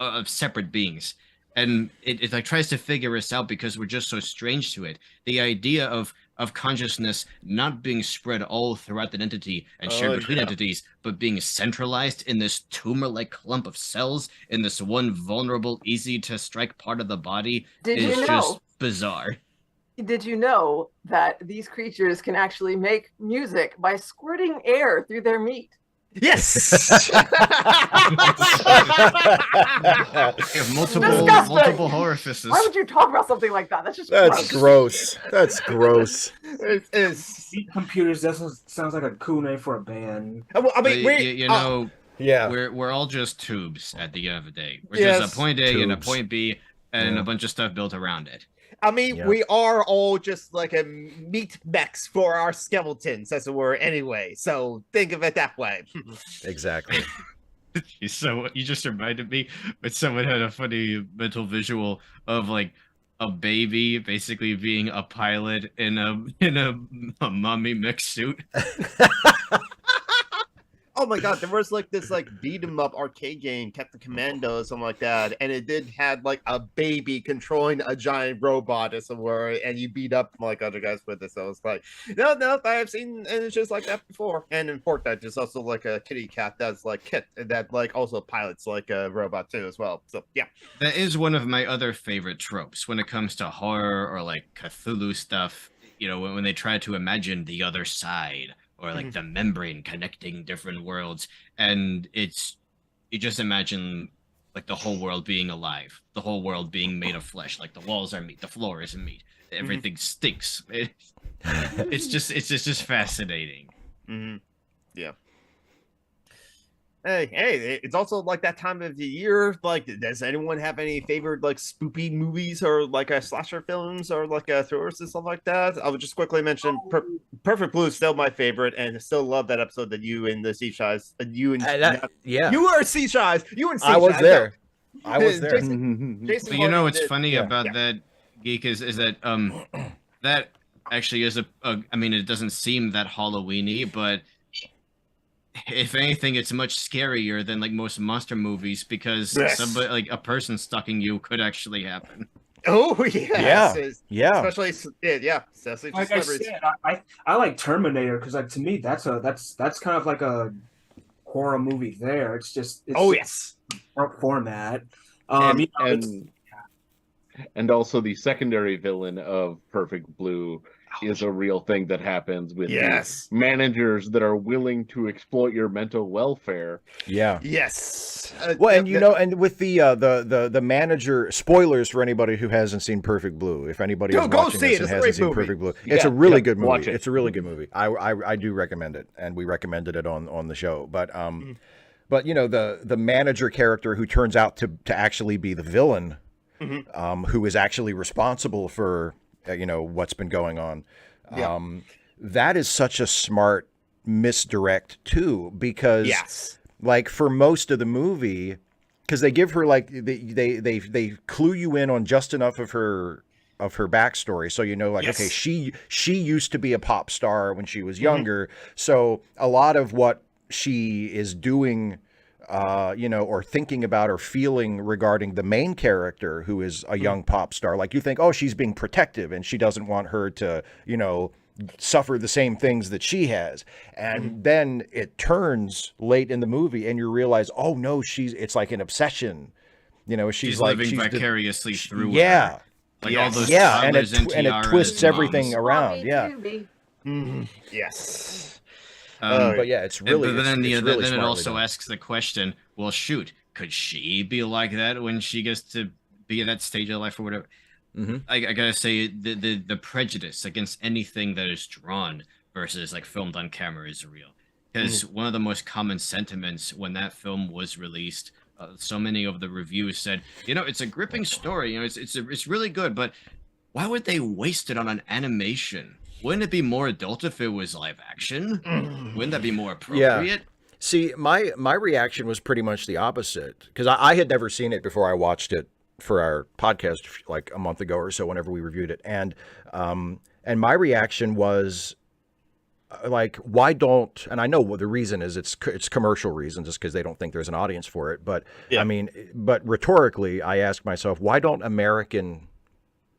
of separate beings. And it like tries to figure us out because we're just so strange to it. The idea of consciousness not being spread all throughout the entity and shared between entities, but being centralized in this tumor-like clump of cells in this one vulnerable, easy-to-strike part of the body is just bizarre. Did you know that these creatures can actually make music by squirting air through their meat? Yes. multiple orifices. Why would you talk about something like that? That's just gross. That's gross. Meat computers. That sounds like a cool name for a band. Well, I mean, we're all just tubes at the end of the day. We're just a point A and a point B and a bunch of stuff built around it. I mean, we are all just like a meat mechs for our skeletons, as it were, anyway. So think of it that way. Exactly. So you just reminded me, but someone had a funny mental visual of like a baby basically being a pilot in a mummy mech suit. Oh my God, there was like this like beat 'em up arcade game, Captain Commando or something like that, and it did had like a baby controlling a giant robot, as it were, and you beat up like other guys with it. So it's like, no, I have seen images like that before. And in Fortnite, there's also like a kitty cat that's like Kit that like also pilots like a robot too as well. So yeah, that is one of my other favorite tropes when it comes to horror or like Cthulhu stuff. When they try to imagine the other side. Or like the membrane connecting different worlds. And you just imagine like the whole world being alive, the whole world being made of flesh, like the walls are meat, the floor is meat, everything stinks. It's just fascinating. Yeah. Hey, it's also like that time of the year. Like, does anyone have any favorite like spoopy movies or like slasher films or like thrillers and stuff like that? I would just quickly mention Perfect Blue is still my favorite, and I still love that episode that you and the Sea Shives, you were Sea Shives. You and Sea Shives. I was there. I was there. Jason but what's funny about that, Geek, is that that actually is I mean, it doesn't seem that Halloween-y, but if anything, it's much scarier than like most monster movies because somebody like a person stalking you could actually happen. Oh yeah. Especially like I said, I like Terminator because like to me that's kind of like a horror movie. There, it's format. And also the secondary villain of Perfect Blue is a real thing that happens with managers that are willing to exploit your mental welfare. Yeah. Yes. Well, and and with the manager, spoilers for anybody who hasn't seen Perfect Blue. If anybody is watching this and hasn't seen Perfect Blue, it's a really good movie. It's a really good movie. I do recommend it, and we recommended it on the show. But the manager character who turns out to actually be the villain, who is actually responsible for what's been going on. That is such a smart misdirect too, because like for most of the movie, because they give her like they clue you in on just enough of her backstory, so okay, she used to be a pop star when she was younger, so a lot of what she is doing or thinking about or feeling regarding the main character who is a young pop star, like you think, oh, she's being protective and she doesn't want her to suffer the same things that she has. And then it turns late in the movie and you realize, oh no, it's like an obsession. You know, she's like living vicariously through yeah. her. Like all those and it twists everything around. Yeah. Yes. But yeah, it's really. But then, really then it also done. asks the question: well, shoot, could she be like that when she gets to be at that stage of life or whatever? I gotta say, the prejudice against anything that is drawn versus like filmed on camera is real. Because one of the most common sentiments when that film was released, so many of the reviews said, it's a gripping story. It's really good, but why would they waste it on an animation? Wouldn't it be more adult if it was live action? Wouldn't that be more appropriate? Yeah. See, my reaction was pretty much the opposite, because I had never seen it before I watched it for our podcast like a month ago or so, whenever we reviewed it. And my reaction was like, why don't, and I know what the reason is, it's commercial reasons, just because they don't think there's an audience for it. But I mean, but rhetorically, I ask myself, why don't American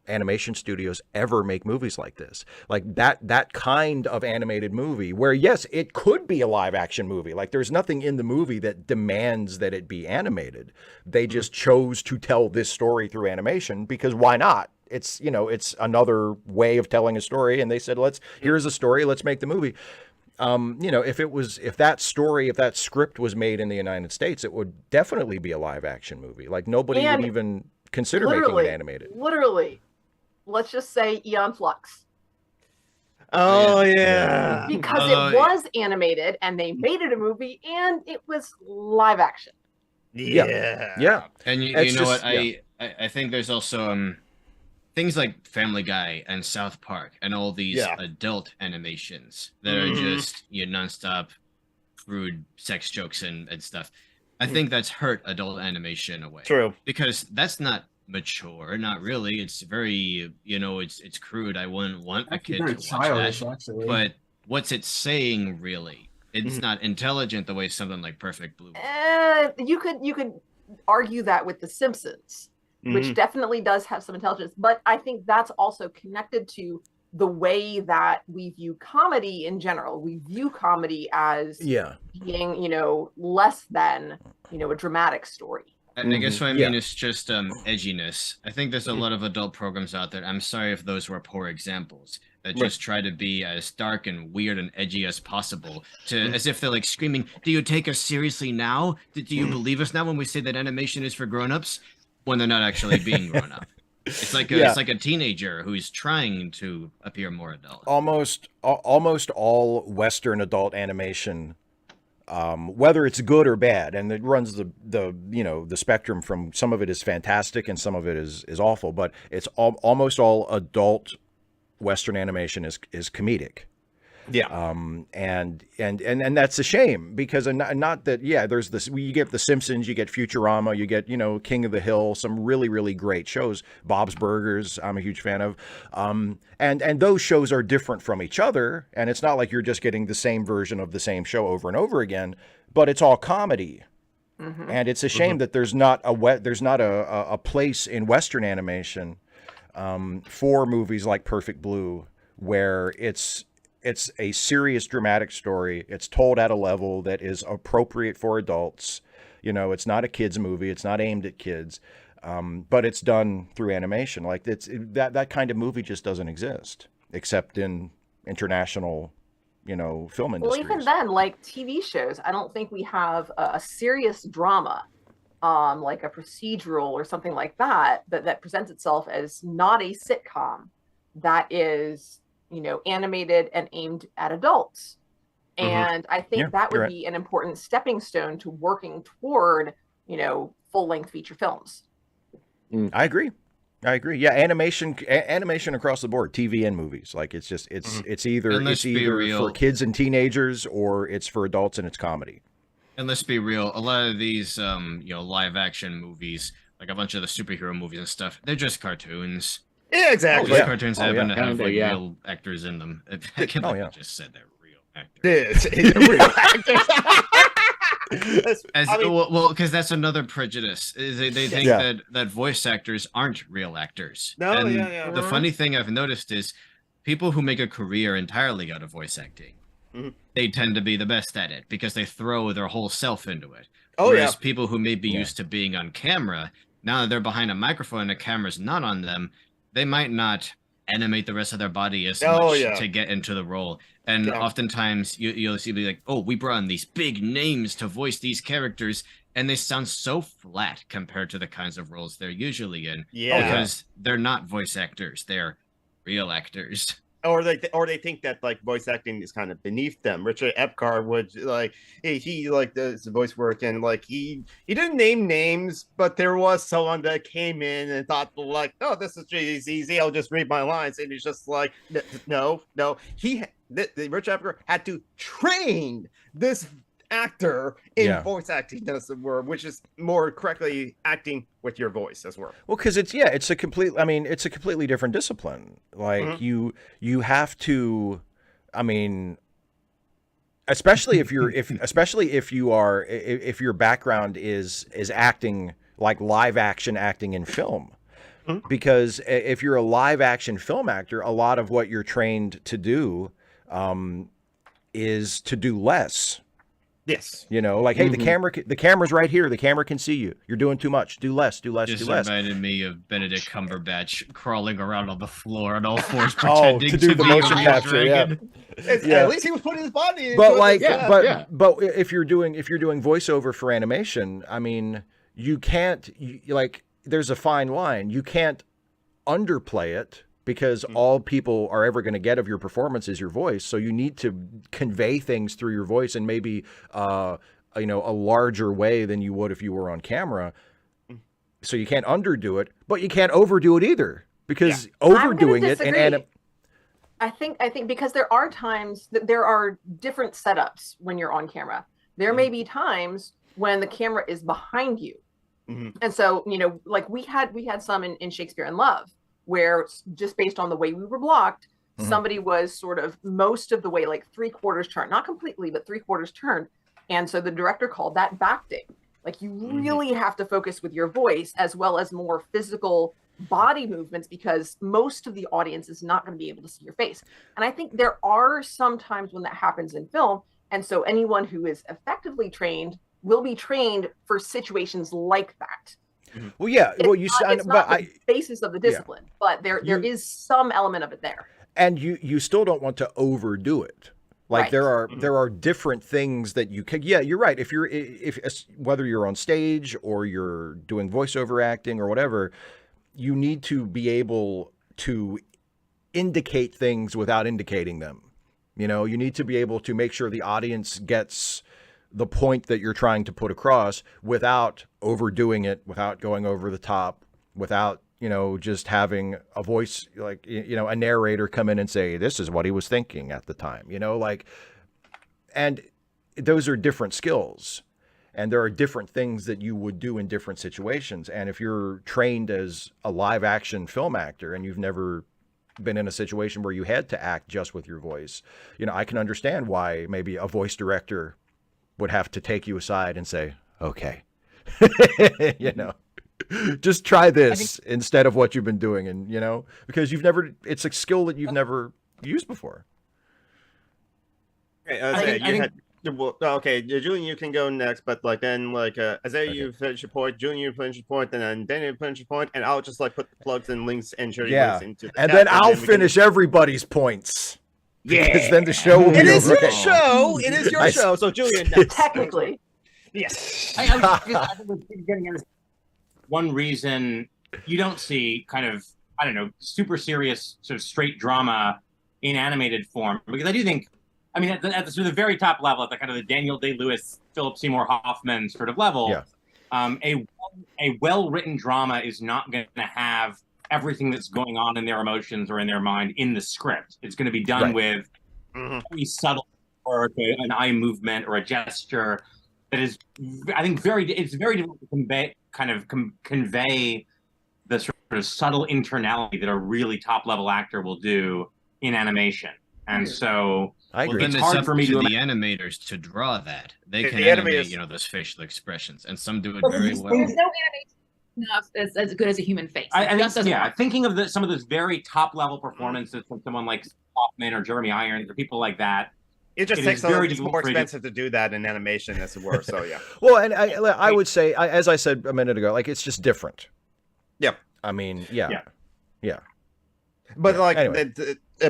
animation studios ever make movies like this, like that kind of animated movie where, yes, it could be a live action movie. Like there's nothing in the movie that demands that it be animated. They just chose to tell this story through animation because why not? It's, it's another way of telling a story. And they said, here's a story, let's make the movie. If that script was made in the United States, it would definitely be a live action movie. Like nobody would even consider making it animated. Literally. Let's just say Eon Flux. Oh yeah. Because it was animated and they made it a movie and it was live action. Yeah. And you know what? I think there's also things like Family Guy and South Park and all these adult animations that are just nonstop crude sex jokes and stuff. I think that's hurt adult animation away. True. Because that's not mature, not really. It's very, it's crude. I wouldn't want a kid to watch that. Actually. But what's it saying really? It's not intelligent the way something like Perfect Blue. You could argue that with The Simpsons, which definitely does have some intelligence. But I think that's also connected to the way that we view comedy in general. We view comedy as being, less than, a dramatic story. And I guess what I mean is just edginess. I think there's a lot of adult programs out there. I'm sorry if those were poor examples that just try to be as dark and weird and edgy as possible, as if they're like screaming, "Do you take us seriously now? Do you believe us now when we say that animation is for grown-ups?" When they're not actually being grown up. It's like a teenager who's trying to appear more adult. Almost all Western adult animation, whether it's good or bad, and it runs the spectrum from some of it is fantastic and some of it is awful, but it's almost all adult Western animation is comedic. And that's a shame, because not that there's this, you get The Simpsons, you get Futurama, you get King of the Hill, some really, really great shows. Bob's Burgers, I'm a huge fan of, and those shows are different from each other, and it's not like you're just getting the same version of the same show over and over again, but it's all comedy. And it's a shame that there's not a place in Western animation for movies like Perfect Blue, where it's a serious, dramatic story. It's told at a level that is appropriate for adults. It's not a kid's movie. It's not aimed at kids, but it's done through animation. Like that kind of movie just doesn't exist, except in international, film industries. Well, even then, like TV shows, I don't think we have a serious drama, like a procedural or something like that presents itself as not a sitcom that is animated and aimed at adults. And I think that would be an important stepping stone to working toward, full-length feature films. I agree. Yeah, animation across the board, TV and movies. Like it's either for kids and teenagers, or it's for adults and it's comedy. And let's be real, a lot of these live action movies, like a bunch of the superhero movies and stuff, they're just cartoons. Yeah, exactly. Those cartoons happen to have real actors in them. I can't believe I just said they're real actors. It's real actors. Well, because that's another prejudice. They think that voice actors aren't real actors. No, The funny thing I've noticed is people who make a career entirely out of voice acting, they tend to be the best at it because they throw their whole self into it. Whereas people who may be used to being on camera, now that they're behind a microphone and the camera's not on them, they might not animate the rest of their body as much to get into the role. And oftentimes you'll see like, oh, we brought in these big names to voice these characters, and they sound so flat compared to the kinds of roles they're usually in. Because they're not voice actors, they're real actors. Or they think that like voice acting is kind of beneath them. Richard Epcar would like he like does the voice work, and like he didn't name names, but there was someone that came in and thought like, oh, this is easy, I'll just read my lines, and he's just like, no. Richard Epcar had to train this actor in voice acting, which is more correctly acting with your voice as well. Well, because it's a completely different discipline. Like you have to, I mean, especially if your background is acting, like live action acting in film. Because if you're a live action film actor, a lot of what you're trained to do is to do less. Yes. You know, like, hey, the camera's right here. The camera can see you. You're doing too much. Do less. Just reminded me of Benedict Cumberbatch crawling around on the floor on all fours, pretending to do the motion capture. At least he was putting his body in. But like, but if you're doing voiceover for animation, I mean, you can't like. There's a fine line. You can't underplay it, because all people are ever going to get of your performance is your voice. So you need to convey things through your voice in maybe, a larger way than you would if you were on camera. So you can't underdo it, but you can't overdo it either, because overdoing it and I think because there are times that there are different setups when you're on camera. There may be times when the camera is behind you. And so, like we had some in Shakespeare in Love, where just based on the way we were blocked, somebody was sort of most of the way, like 3/4 turned, not completely, but 3/4 turned. And so the director called that backding. Like you really have to focus with your voice as well as more physical body movements, because most of the audience is not going to be able to see your face. And I think there are some times when that happens in film. And so anyone who is effectively trained will be trained for situations like that. Well, yeah. It's not the basis of the discipline, but there is some element of it there. And you still don't want to overdo it. Like there are different things that you can. Yeah, you're right. If whether you're on stage or you're doing voiceover acting or whatever, you need to be able to indicate things without indicating them. You need to be able to make sure the audience gets the point that you're trying to put across without overdoing it, without going over the top, without, just having a voice, like, a narrator come in and say, this is what he was thinking at the time, and those are different skills, and there are different things that you would do in different situations. And if you're trained as a live action film actor and you've never been in a situation where you had to act just with your voice, I can understand why maybe a voice director would have to take you aside and say, okay, just try this instead of what you've been doing. And, because it's a skill that you've never used before. Okay, Julian, you can go next, but like then Isaiah, you finish your point, Julian, you finish your point, and then Daniel finish your point, and I'll just like put the plugs and links and show you links into the and then I'll finish everybody's points. Because then the show will be over. It is your show. It is your show. So Julian, technically, yes. I was getting at one reason you don't see kind of, I don't know, super serious sort of straight drama in animated form, because I do think, I mean, at the sort of the very top level, at the kind of the Daniel Day-Lewis, Philip Seymour Hoffman sort of level, a well-written drama is not going to have everything that's going on in their emotions or in their mind in the script. It's going to be done with very subtle work, an eye movement or a gesture that is, I think, it's very difficult to convey the sort of subtle internality that a really top-level actor will do in animation. And so I agree. It's hard for me to the animators to draw that. They can animate, those facial expressions, and some do it very well. enough as good as a human face. I think, thinking of some of those very top level performances from someone like Hoffman or Jeremy Irons or people like that. It just takes it's more expensive to do that in animation, as it were. So yeah. Well, and I would say, as I said a minute ago, like it's just different. Yep. I mean, yeah. But like, anyway.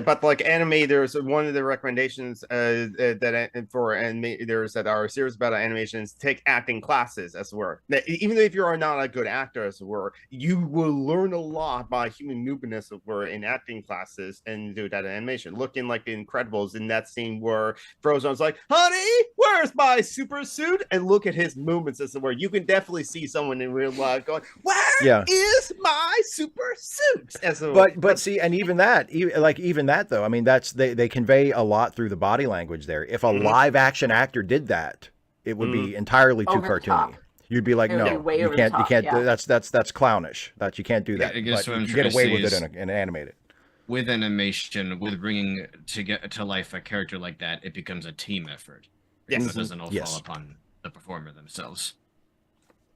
But like anime, there's one of the recommendations that for animators that are serious about animations, take acting classes, as it were. Even if you are not a good actor, as it were, you will learn a lot by human movement, as it were, in acting classes and do that animation. Looking like the Incredibles in that scene where Frozone's like, "Honey, where's my super suit?" And look at his movements, as it were. You can definitely see someone in real life going, "Where is my super suit?" As it were. But see, and even that though, I mean, that's they convey a lot through the body language there. If a live action actor did that, it would be entirely too cartoony. You'd be like, no, you can't. That's clownish. That you can't do that. I guess what I'm you get away with it in animated. With animation, with bringing to life a character like that, it becomes a team effort. Yes, it doesn't all fall upon the performer themselves.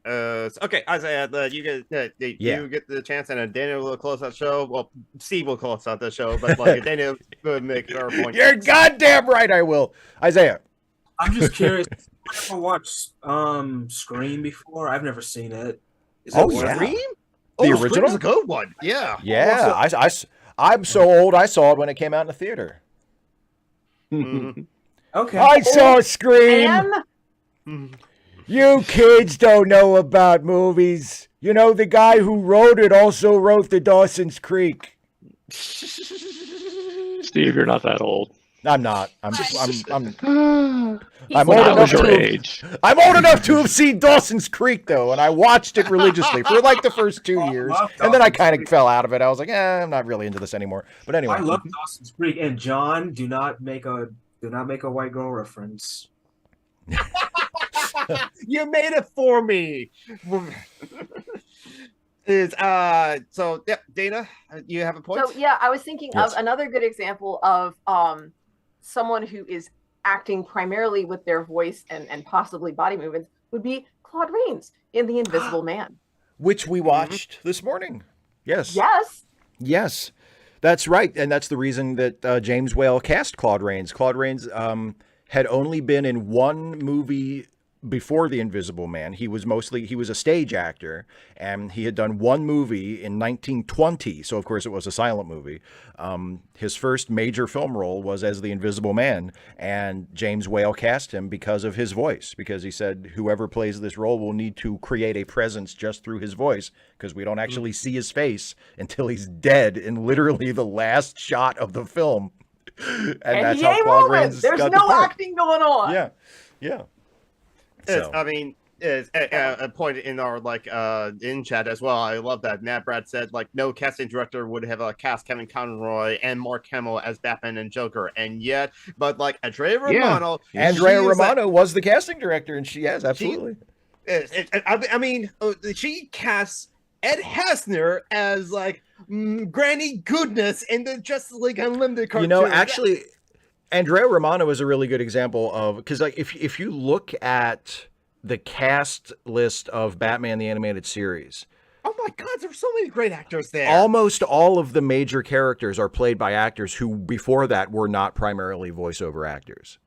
Okay, Isaiah, you get the chance, and Daniel will close out the show. Well, Steve will close out the show, but like Daniel will make our point. You're goddamn right, I will. Isaiah, I'm just curious. I've never watched Scream before. I've never seen it. Scream? The original? Scream's a good one. Yeah. Yeah. I'm so old. I saw it when it came out in the theater. Okay. I saw Scream. You kids don't know about movies. You know, the guy who wrote it also wrote the Dawson's Creek. Steve, you're not that old. I'm not. I'm old enough to have seen Dawson's Creek, though, and I watched it religiously for like the first 2 years, and then I kind of fell out of it. I was like, I'm not really into this anymore. But anyway, I love Dawson's Creek. And John, do not make a white girl reference. You made it for me. Dana, you have a point? So yeah, I was thinking of another good example of someone who is acting primarily with their voice and possibly body movements would be Claude Rains in The Invisible Man, which we watched this morning. Yes, that's right, and that's the reason that James Whale cast Claude Rains. Claude Rains had only been in one movie before The Invisible Man. He was a stage actor, and he had done one movie in 1920. So of course it was a silent movie. His first major film role was as The Invisible Man, and James Whale cast him because of his voice, because he said whoever plays this role will need to create a presence just through his voice, because we don't actually see his face until he's dead in literally the last shot of the film. And that's how Claude Rains There's got no the part. acting going on. Yeah. So. I mean, a point in our in chat as well. I love that. Nat Brad said no casting director would have cast Kevin Conroy and Mark Hamill as Batman and Joker, and yet, but Andrea Romano, Andrea Romano was the casting director, and she has absolutely. I mean, she casts Ed Hasner as Granny Goodness in the Justice League Unlimited cartoon. You know, actually, Andrea Romano is a really good example of, because if you look at the cast list of Batman the Animated Series, oh my God, there's so many great actors there. Almost all of the major characters are played by actors who before that were not primarily voiceover actors.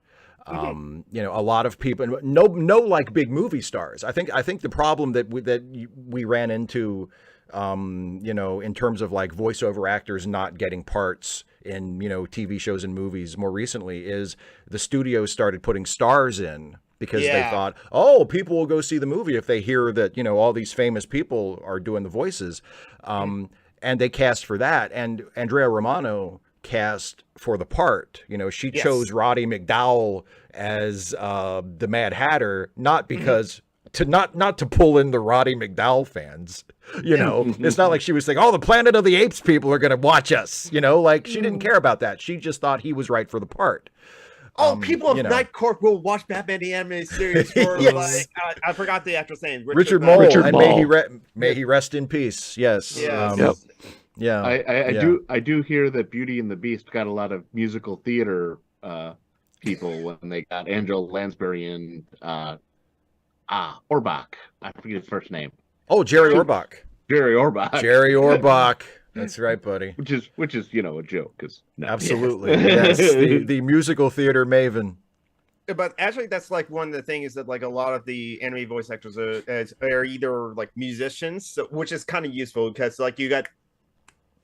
You know, a lot of people, no big movie stars. I think the problem that we ran into, you know, in terms of voiceover actors not getting parts in, you know, TV shows and movies more recently, is the studios started putting stars in because they thought, people will go see the movie if they hear that, you know, all these famous people are doing the voices. And they cast for that. And Andrea Romano cast for the part. You know, she chose Roddy McDowall as the Mad Hatter, not because not to pull in the Roddy McDowall fans. You know, it's not like she was saying, the Planet of the Apes people are going to watch us. You know, she didn't care about that. She just thought he was right for the part. People of Night Court will watch Batman the Animated Series for I forgot the actor's name. Richard Mole. And may he rest in peace. Yes. Yeah. I do hear that Beauty and the Beast got a lot of musical theater people when they got Angela Lansbury and Orbach. I forget his first name. Oh, Jerry Orbach. Jerry Orbach. Jerry Orbach. That's right, buddy. Which is a joke, because absolutely, yes, the musical theater maven. But actually, that's like one of the things that like a lot of the anime voice actors are either like musicians, which is kind of useful because like you got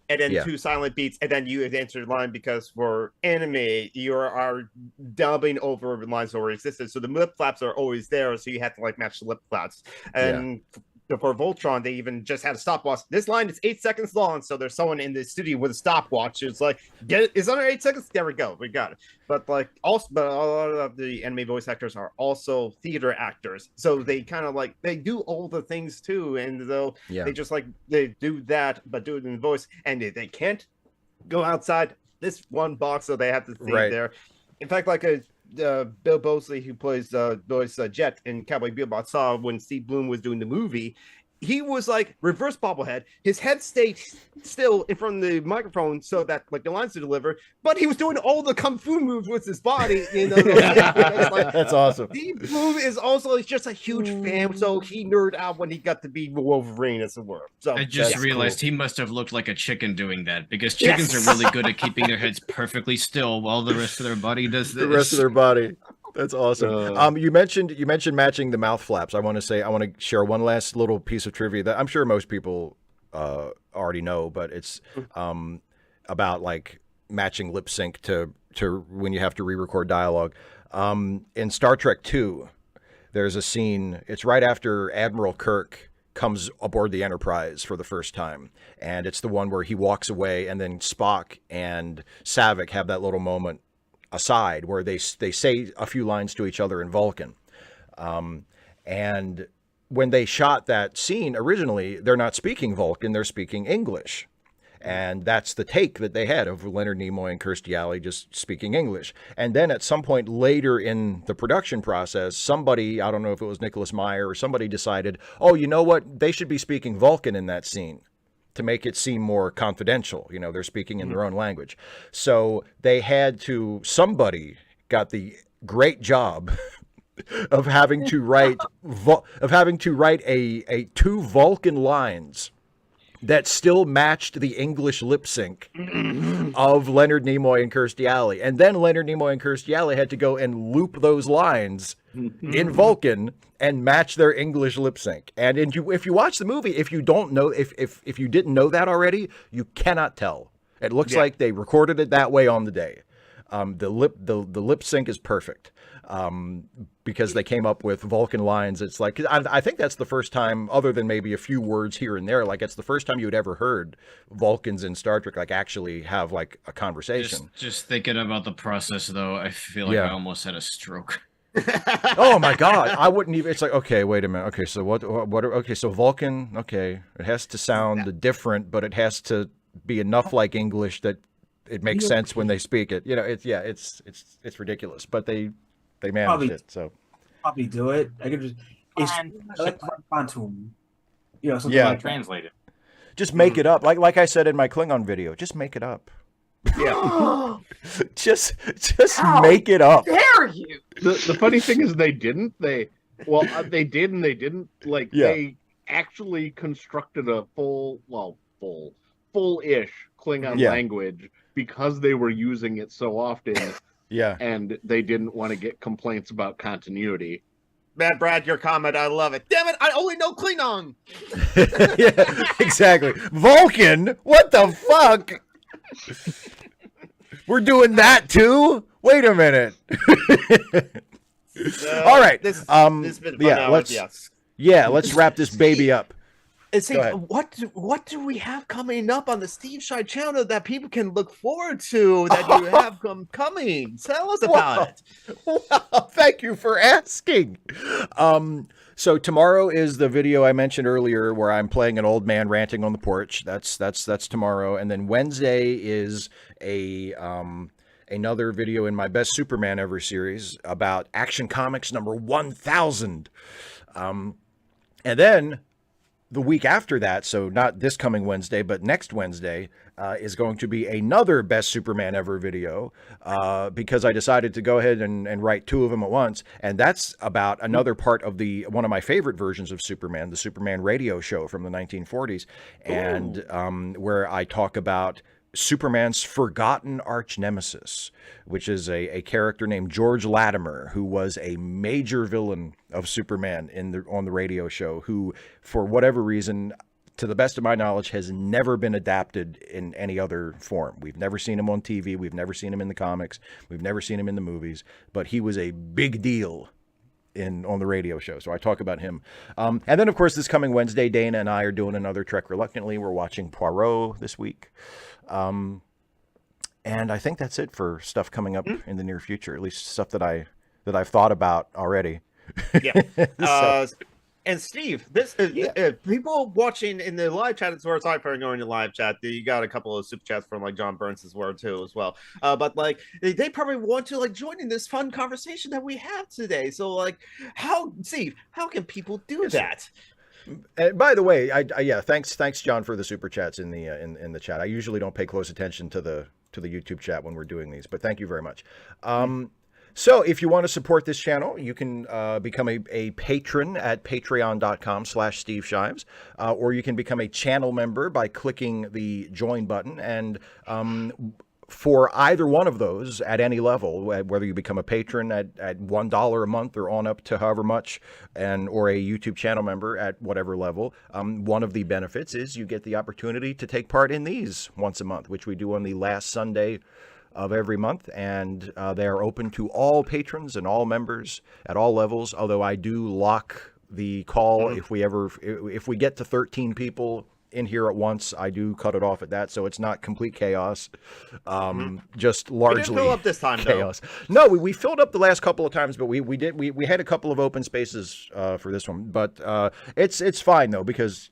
and then 2 silent beats, and then you answer the line, because for anime you are dubbing over lines that already existed, so the lip flaps are always there, so you have to like match the lip flaps. And for Voltron, they even just had a stopwatch. This line is 8 seconds long, so there's someone in the studio with a stopwatch. It's like, it's under 8 seconds. There we go, we got it. But like also, but a lot of the anime voice actors are also theater actors, so they kind of like they do all the things too. And though they just like they do that, but do it in voice, and they can't go outside this one box, so they have to think there. In fact, like Bill Bosley, who plays Jet in Cowboy Bebop, saw when Steve Bloom was doing the movie, he was like reverse bobblehead. His head stayed still in front of the microphone so that like the lines to deliver, but he was doing all the kung fu moves with his body. You know, like, that's awesome. Steve Bloom is also just a huge fan, so he nerded out when he got to be Wolverine, as it were. So I just realized he must have looked like a chicken doing that, because chickens are really good at keeping their heads perfectly still while the rest of their body does this. The rest of their body. That's awesome. You mentioned matching the mouth flaps. I want to share one last little piece of trivia that I'm sure most people already know, but it's about like matching lip sync to when you have to re-record dialogue. In Star Trek II, there's a scene. It's right after Admiral Kirk comes aboard the Enterprise for the first time, and it's the one where he walks away, and then Spock and Savick have that little moment aside where they say a few lines to each other in Vulcan. And when they shot that scene originally, they're not speaking Vulcan, they're speaking English. And that's the take that they had of Leonard Nimoy and Kirstie Alley just speaking English. And then at some point later in the production process, somebody, I don't know if it was Nicholas Meyer or somebody, decided, oh, you know what, they should be speaking Vulcan in that scene to make it seem more confidential. You know, they're speaking in their own language. So they had to, somebody got the great job of having to write a 2 Vulcan lines that still matched the English lip sync of Leonard Nimoy and Kirstie Alley. And then Leonard Nimoy and Kirstie Alley had to go and loop those lines in Vulcan and match their English lip sync. And if you watch the movie, if you don't know, if you didn't know that already, you cannot tell. It looks like they recorded it that way on the day. The lip sync is perfect. Because they came up with Vulcan lines. It's like, I think that's the first time, other than maybe a few words here and there, like it's the first time you had ever heard Vulcans in Star Trek like actually have like a conversation. Just thinking about the process though, I feel like I almost had a stroke. Oh my God. I wouldn't even, it's like, okay, wait a minute. Okay. So okay. So Vulcan, okay. It has to sound different, but it has to be enough like English that it makes sense when they speak it. You know, it's ridiculous, but they managed it, so probably do it. I could just like Quantum, you know, something like translate it. Just make it up, like I said in my Klingon video. Just make it up. Yeah, just make it up. Dare you? The funny thing is, they didn't. They did and they didn't. Like they actually constructed a full-ish Klingon language because they were using it so often. Yeah. And they didn't want to get complaints about continuity. Matt, Brad, your comment, I love it. Damn it, I only know Klingon. Yeah, exactly. Vulcan? What the fuck? We're doing that too? Wait a minute. All right. This has been fun let's wrap this baby up. And say, what do we have coming up on the Steve Shy channel that people can look forward to that you have coming? Tell us about it. Well, thank you for asking. So tomorrow is the video I mentioned earlier where I'm playing an old man ranting on the porch. That's tomorrow. And then Wednesday is another video in my Best Superman Ever series about Action Comics number 1000. And then the week after that, so not this coming Wednesday, but next Wednesday, is going to be another Best Superman Ever video, because I decided to go ahead and write 2 of them at once. And that's about another part of one of my favorite versions of Superman, the Superman radio show from the 1940s, and where I talk about Superman's forgotten arch nemesis, which is a character named George Latimer, who was a major villain of Superman on the radio show, who, for whatever reason, to the best of my knowledge, has never been adapted in any other form. We've never seen him on TV. We've never seen him in the comics. We've never seen him in the movies. But he was a big deal on the radio show. So I talk about him. And then, of course, this coming Wednesday, Dana and I are doing another Trek Reluctantly. We're watching Poirot this week. And I think that's it for stuff coming up in the near future, at least stuff that I've thought about already. Yeah. And Steve, this is people watching in the live chat. As far as I've heard going to live chat, you got a couple of super chats from like John Burns as well. But like they probably want to like join in this fun conversation that we have today. So like, Steve, how can people do that? And by the way, thanks John for the super chats in the chat. I usually don't pay close attention to the YouTube chat when we're doing these, but thank you very much. So if you want to support this channel, you can become a patron at patreon.com/Steve Shives, or you can become a channel member by clicking the join button. And for either one of those at any level, whether you become a patron at $1 a month or on up to however much, or a YouTube channel member at whatever level, one of the benefits is you get the opportunity to take part in these once a month, which we do on the last Sunday of every month, and they are open to all patrons and all members at all levels, although I do lock the call if we get to 13 people in here at once. I do cut it off at that, so it's not complete chaos, just largely we didn't fill up this time, chaos. No, we filled up the last couple of times, but we had a couple of open spaces for this one, but it's fine though, because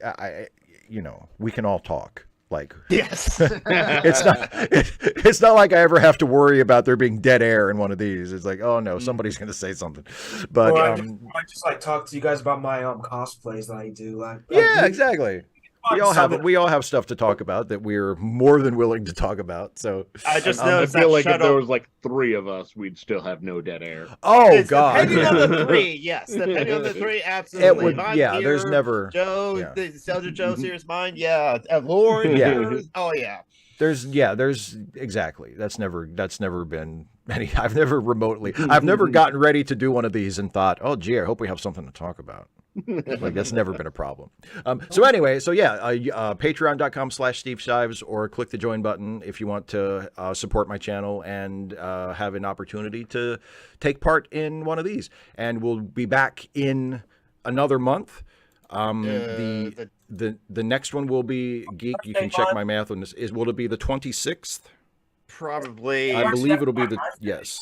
we can all talk. Like, yes, it's not like I ever have to worry about there being dead air in one of these. It's like, oh no, somebody's going to say something. But I just like talk to you guys about my cosplays that I do. Exactly. We all have stuff to talk about that we're more than willing to talk about. So I just I feel like if there was like 3 of us, we'd still have no dead air. Oh God! Depending on the 3, yes. Depending on the 3, absolutely. It would, yeah. Here, there's never Joe, the Celtic Joe, Serious Mind, yeah. Lauren, yeah. Oh yeah. There's exactly. That's never been any. I've never gotten ready to do one of these and thought, oh gee, I hope we have something to talk about. Like, that's never been a problem. So anyway, patreon.com/Steve Shives, or click the join button if you want to support my channel and have an opportunity to take part in one of these. And we'll be back in another month. The next one will be Geek. You can check my math on this. Will it be the 26th? Probably. I believe it'll be the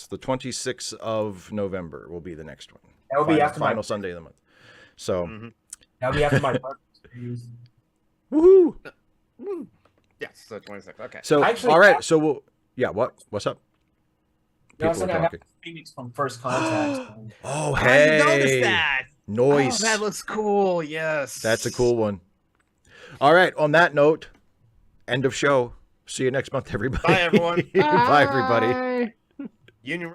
26th of November will be the next one. That will be after final Sunday of the month. So that'll be after my birthday. Woohoo! Yes, so 26. Okay. So all right. So what's up? People are talking. Phoenix from First Contact. Oh, hey! I noticed that. Nice. Oh, that looks cool. Yes. That's a cool one. All right. On that note, end of show. See you next month, everybody. Bye, everyone. Bye, everybody. Union.